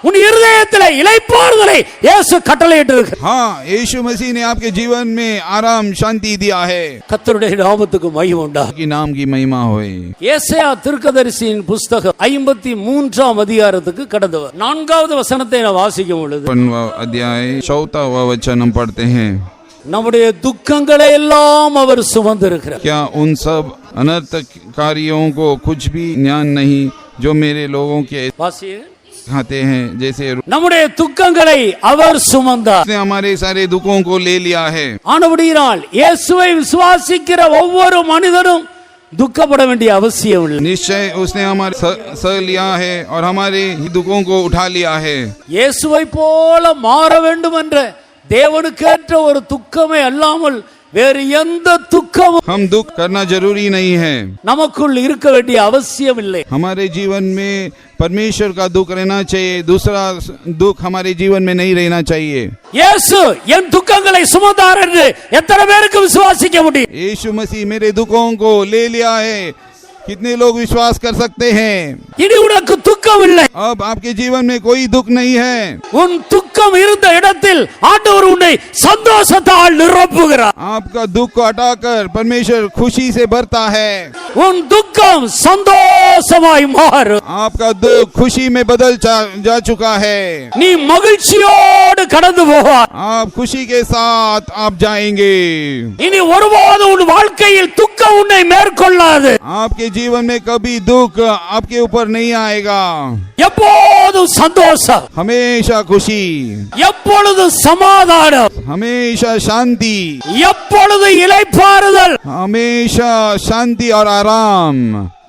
உன் இதயத்திலே இளைப்பாறுதலை இயேசு கட்டளையிட்டிருக்கிறார். हाँ, यीशु मसीह ने आपके जीवन में आराम शांति दिया है। கர்த்தருடைய நாமத்துக்கு மகிமை உண்டாகட்டும். की नाम की महिमा होए। ஏசாயா தீர்க்கதரிசியின் புத்தகம் 53ஆம் அதிகாரத்துக்கு கடந்து 4வது வசனத்தை நான் வாசிக்கும் பொழுது 55वां अध्याय 4वां वचन हम पढ़ते हैं। நம்முடைய துக்கங்களை எல்லாம் அவர் சுமந்திருக்கிறார். क्या उन सब अनर्थकारियों को कुछ भी ज्ञान नहीं जो मेरे लोगों के வாசிங்க. खाते हैं, जैसे நம்முடைய துக்கங்களை அவர் சுமந்தார். उसने हमारे सारे दुखों को ले लिया है। ஆனபடியால் இயேசுவை விசுவாசிக்கிற ஒவ்வொரு மனிதனும் துக்கப்பட வேண்டிய அவசியம் இல்லை. निश्चय उसने हमारे सह लिया है और हमारे ही दुखों को उठा लिया है। இயேசுவை போல மாற வேண்டும் என்ற தேவனுக்கேற்ற ஒரு துக்கமே அல்லாமல் வேறு எந்த துக்கமும் हम दुख करना जरूरी नहीं है। நமக்குள் இருக்க வேண்டிய அவசியம் இல்லை. हमारे जीवन में परमेश्वर का दुख रहना चाहिए, दूसरा दुख हमारे जीवन में नहीं रहना चाहिए। இயேசு என் துக்கங்களை சுமந்தார் என்று எத்தனை பேருக்கு விசுவாசிக்க முடியும்? यीशु मसीह मेरे दुखों को ले लिया है, कितने लोग विश्वास कर सकते हैं? இனி உனக்கு துக்கம் இல்லை. अब आपके जीवन में कोई दुख नहीं है। உன் துக்கம் இருந்த இடத்தில் ஆண்டவர் உன்னை சந்தோஷத்தால் நிரப்புகிறார். आपका दुख को हटाकर परमेश्वर खुशी से भरता है। உன் துக்கம் சந்தோஷமாய் மாறும். आपका दुख खुशी में बदल जा चुका है। நீ மகிழ்ச்சியோடு கடந்து போவாய். आप खुशी के साथ आप जाएंगे। இனி ஒருபோதும் உன் வாழ்க்கையில் துக்கம் உன்னை மேற்கொள்ளாது. आपके जीवन में कभी दुख आपके ऊपर नहीं आएगा। எப்போதும் சந்தோஷம், हमेशा खुशी, எப்பொழுதும் சமாதானம், हमेशा शांति, எப்பொழுது இளைப்பாறுதல். हमेशा शांति और आराम।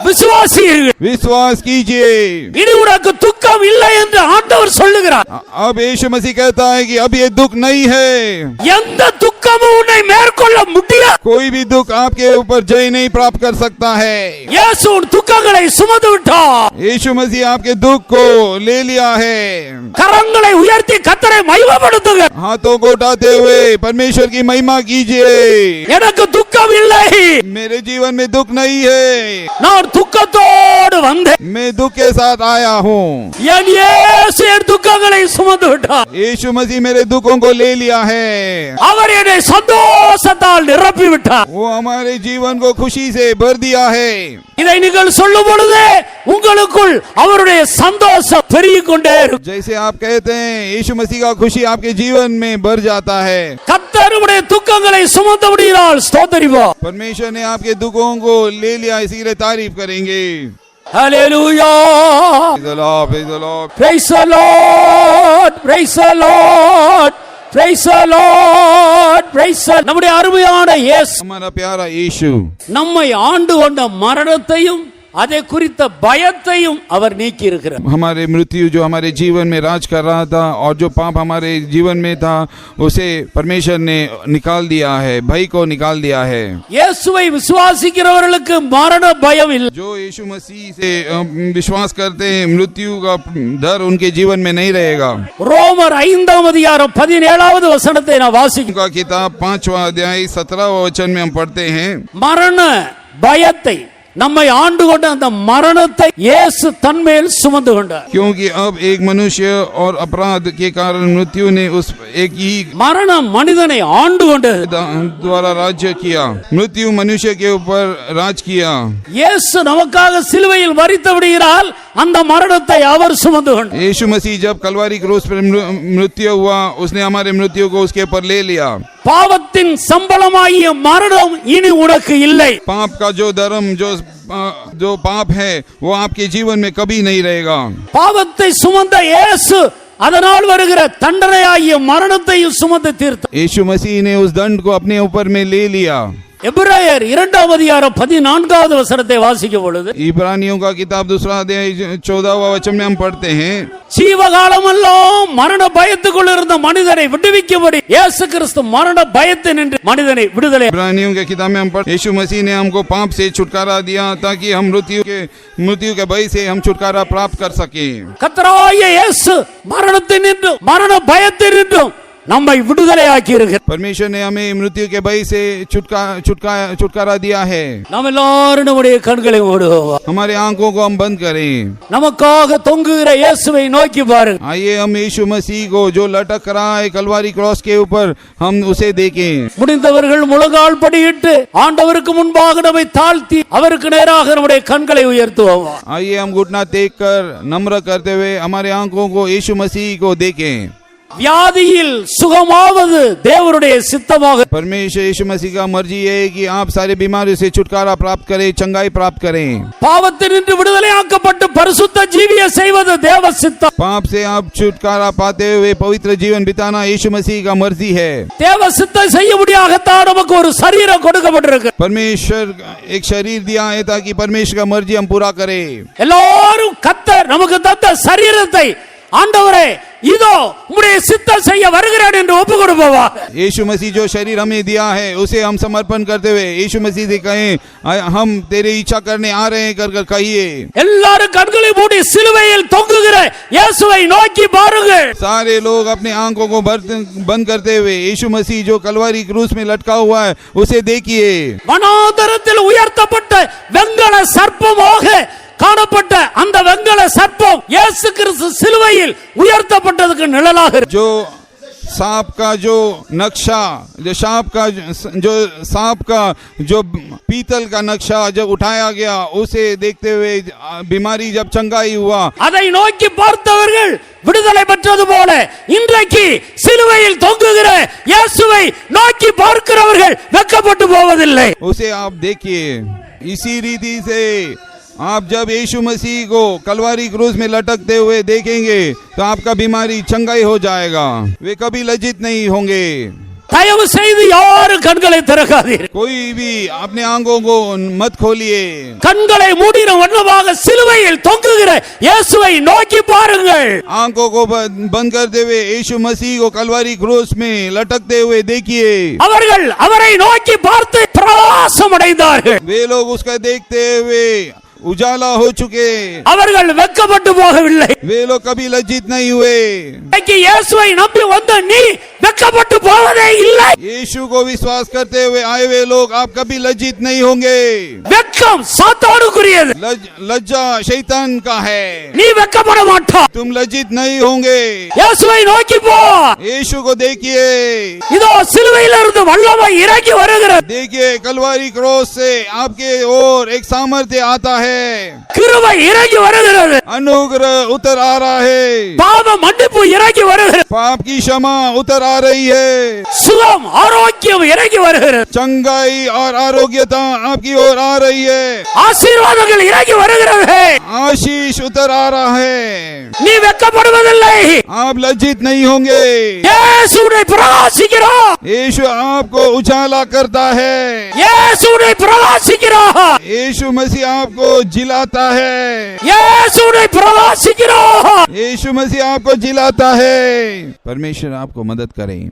விசுவாசியர்கள் विश्वास कीजिए। இனி உனக்கு துக்கம் இல்லை என்று ஆண்டவர் சொல்லுகிறார். अब यीशु मसीह कहता है कि अब ये दुख नहीं है। எந்த துக்கமும் உன்னை மேற்கொள்ள முடியாது. कोई भी दुख आपके ऊपर जय नहीं प्राप्त कर सकता है। இயேசு உன் துக்கங்களை சுமந்து விட்டார். यीशु मसीह आपके दुख को ले लिया है। கரங்களை உயர்த்தி கர்த்தரை மகிமைப்படுத்துங்க. हाथों को उठाते हुए परमेश्वर की महिमा कीजिए। எனக்கு துக்கம் இல்லை, मेरे जीवन में दुख नहीं है, நான் துக்கத்தோடு வந்தேன். मैं दुख के साथ आया हूँ। என் இயேசு என் துக்கங்களை சுமந்து விட்டார். यीशु मसीह मेरे दुखों को ले लिया है। அவர் என்னை சந்தோஷத்தால் நிரப்பி விட்டார். वो हमारे जीवन को खुशी से भर दिया है। இதை நீங்கள் சொல்லும் பொழுது உங்களுக்குள் அவருடைய சந்தோஷம் பெருகிக் கொண்டே இருக்கும். जैसे आप कहते हैं यीशु मसीह का खुशी आपके जीवन में भर जाता है। கர்த்தருடைய துக்கங்களை சுமந்தபடியால் ஸ்தோத்திரிப்போம். परमेश्वर ने आपके दुखों को ले लिया, इसीलिए तारीफ करेंगे। ஹல்லேலூயா, Praise the Lord, praise the Lord. praise the Lord, praise the Lord, praise the Lord, praise the Lord. நம்முடைய அருமையான இயேசு, हमारा प्यारा यीशु நம்மை ஆண்டு கொண்ட மரணத்தையும் அதை குறித்த பயத்தையும் அவர் நீக்கி இருக்கிறார். हमारे मृत्यु जो हमारे जीवन में राज कर रहा था और जो पाप हमारे जीवन में था उसे परमेश्वर ने निकाल दिया है, भय को निकाल दिया है। இயேசுவை விசுவாசிக்கிறவர்களுக்கு மரண பயம் இல்லை. जो यीशु मसीह से विश्वास करते हैं मृत्यु का डर उनके जीवन में नहीं रहेगा। ரோமர் 5ஆம் அதிகாரம் 17வது வசனத்தை நான் வாசிக்கிறேன். का किताब 5वां अध्याय 17वां वचन में हम पढ़ते हैं। மரண பயத்தை, நம்மை ஆண்டு கொண்ட அந்த மரணத்தை இயேசு தன்மேல் சுமந்து கொண்டார். क्योंकि अब एक मनुष्य और अपराध के कारण मृत्यु ने उस एक ही மரணம் மனிதனை ஆண்டு கொண்டது. द्वारा राज्य किया, मृत्यु मनुष्य के ऊपर राज किया। இயேசு நமக்காக சிலுவையில் மரித்தபடியால் அந்த மரணத்தை அவர் சுமந்து கொண்டார். यीशु मसीह जब कलवारी क्रूस पर मृत्यु हुआ उसने हमारे मृत्यु को उसके ऊपर ले लिया। பாவத்தின் சம்பளமாகிய மரணம் இனி உனக்கு இல்லை. पाप का जो धर्म जो पाप है वो आपके जीवन में कभी नहीं रहेगा। பாவத்தை சுமந்த இயேசு அதனால் வருகிற தண்டனையாகிய மரணத்தையும் சுமந்து தீர்த்தார். यीशु मसीह ने उस दंड को अपने ऊपर में ले लिया। எபிரேயர் 2ஆம் அதிகாரம் 14வது வசனத்தை வாசிக்கும் பொழுது इब्रानियों का किताब 2 अध्याय 14वां वचन में हम पढ़ते हैं, ஜீவகாலமெல்லாம் மரண பயத்துக்குள் இருந்த மனிதனை விடுவிக்கும்படி இயேசு கிறிஸ்து மரண பயத்தினின்று மனிதனை விடுதலை. इब्रानियों के किताब में हम पढ़ते, यीशु मसीह ने हमको पाप से छुटकारा दिया ताकि हम मृत्यु के भय से हम छुटकारा प्राप्त कर सके. கர்த்தராகிய இயேசு மரணத்தினின்றும் மரண பயத்தினின்றும் நம்மை விடுதலையாக்கி இருக்கிறார். परमेश्वर ने हमें मृत्यु के भय से छुटकारा दिया है. நாம் எல்லாரும் நம்முடைய கண்களை மூடுவோம். हमारे आंखों को हम बंद करें. நமக்காக தொங்குகிற இயேசுவை நோக்கி பாருங்க. आइए हम यीशु मसीह को जो लटक रहा है कलवारी क्रॉस के ऊपर, हम उसे देखें. முடிந்தவர்கள் முழங்கால் படியிட்டு ஆண்டவருக்கு முன்பாக நம்மை தாழ்த்தி அவருக்கு நேராக நம்முடைய கண்களை உயர்த்துவோம். आइए हम घुटना टेक कर नम्र करते हुए हमारे आंखों को यीशु मसीह को देखें. வியாதியில் சுகமாவது தேவனுடைய சித்தமாக. परमेश्वर यीशु मसीह का मर्जी है कि आप सारे बीमारियों से छुटकारा प्राप्त करें, चंगाई प्राप्त करें. பாவத்தினின்று விடுதலையாக்கப்பட்டு பரிசுத்த ஜீவிய செய்வது தேவ சித்தம். पाप से आप छुटकारा पाते हुए पवित्र जीवन बिताना यीशु मसीह का मर्जी है. தேவ சித்தம் செய்யும்படியாகத்தான் நமக்கு ஒரு சரீரம் கொடுக்கப்பட்டிருக்கு. परमेश्वर एक शरीर दिया है ताकि परमेश्वर का मर्जी हम पूरा करें. எல்லாரும் கர்த்தர் நமக்கு தந்த சரீரத்தை ஆண்டவரே இதோ உம்முடைய சித்தம் செய்ய வருகிறேன் என்று ஒப்பு கொடுப்போமா. यीशु मसीह जो शरीर हमें दिया है उसे हम समर्पण करते हुए यीशु मसीह से कहें, हम तेरी इच्छा करने आ रहे हैं कर कहिए. எல்லாரும் கண்களை மூடி சிலுவையில் தொங்குகிற இயேசுவை நோக்கி பாருங்கள். सारे लोग अपने आंखों को बंद करते हुए यीशु मसीह जो कलवारी क्रूस में लटका हुआ है उसे देखिए. வனாந்தரத்தில் உயர்த்தப்பட்ட வெங்கல சர்ப்பமாக காணப்பட்ட அந்த வெங்கல சர்ப்பம் இயேசு கிறிஸ்து சிலுவையில் உயர்த்தப்பட்டதுக்கு நிழலாக இருக்கு. जो सांप का जो नक्शा, जो सांप का जो पीतल का नक्शा जब उठाया गया उसे देखते हुए बीमारी जब चंगाई हुआ, அதை நோக்கி பார்த்தவர்கள் விடுதலை பெற்றது போல இன்றைக்கு சிலுவையில் தொங்குகிற இயேசுவை நோக்கி பார்க்கிறவர்கள் வெட்கப்பட்டு போவதில்லை. उसे आप देखिए. इसी रीति से आप जब यीशु मसीह को कलवारी क्रूस में लटकते हुए देखेंगे तो आपका बीमारी चंगाई हो जाएगा. वे कभी लज्जित नहीं होंगे. தயவு செய்து யாரும் கண்களை திறக்காதீர்கள். कोई भी अपने आंखों को मत खोलिए. கண்களை மூடின வண்ணமாக சிலுவையில் தொங்குகிற இயேசுவை நோக்கி பாருங்கள். आंखों को बंद करते हुए यीशु मसीह को कलवारी क्रूस में लटकते हुए देखिए. அவர்கள் அவரை நோக்கி பார்த்து பிரகாசம் அடைந்தார்கள். वे लोग उसका देखते हुए उजाला हो चुके. அவர்கள் வெட்கப்பட்டு போகவில்லை. वे लोग कभी लज्जित नहीं हुए. இன்னைக்கு இயேசுவை நம்பி வந்த நீ வெட்கப்பட்டு போவதே இல்லை. यीशु को विश्वास करते हुए आए हुए लोग आप कभी लज्जित नहीं होंगे. வெட்கம் சாத்தானுக்குரியது. लज्जा शैतान का है. நீ வெட்கப்பட மாட்டாய். तुम लज्जित नहीं होंगे. இயேசுவை நோக்கி போ. यीशु को देखिए. இதோ சிலுவையிலிருந்து வல்லமை இறங்கி வருகிறது. देखिए कलवारी क्रॉस से आपके ओर एक सामर्थ्य आता है. கிருபை இறங்கி வருகிறது. अनुग्रह उतर आ रहा है. பாவ மன்னிப்பு இறங்கி வருகிறது. पाप की क्षमा उतर आ रही है. சுகம் ஆரோக்கியம் இறங்கி வருகிறது. चंगाई और आरोग्यता आपकी ओर आ रही है. ஆசீர்வாதங்கள் இறங்கி வருகிறது. आशीष उतर आ रहा है. நீ வெட்கப்படுவதில்லை. आप लज्जित नहीं होंगे. இயேசுவை பிரகாசிக்கிறார். यीशु आपको उजाला करता है. இயேசுவை பிரகாசிக்கிறார். यीशु मसीह आपको जिलाता है. இயேசுவை பிரகாசிக்கிறார். यीशु मसीह आपको जिलाता है. परमेश्वर आपको मदद करें.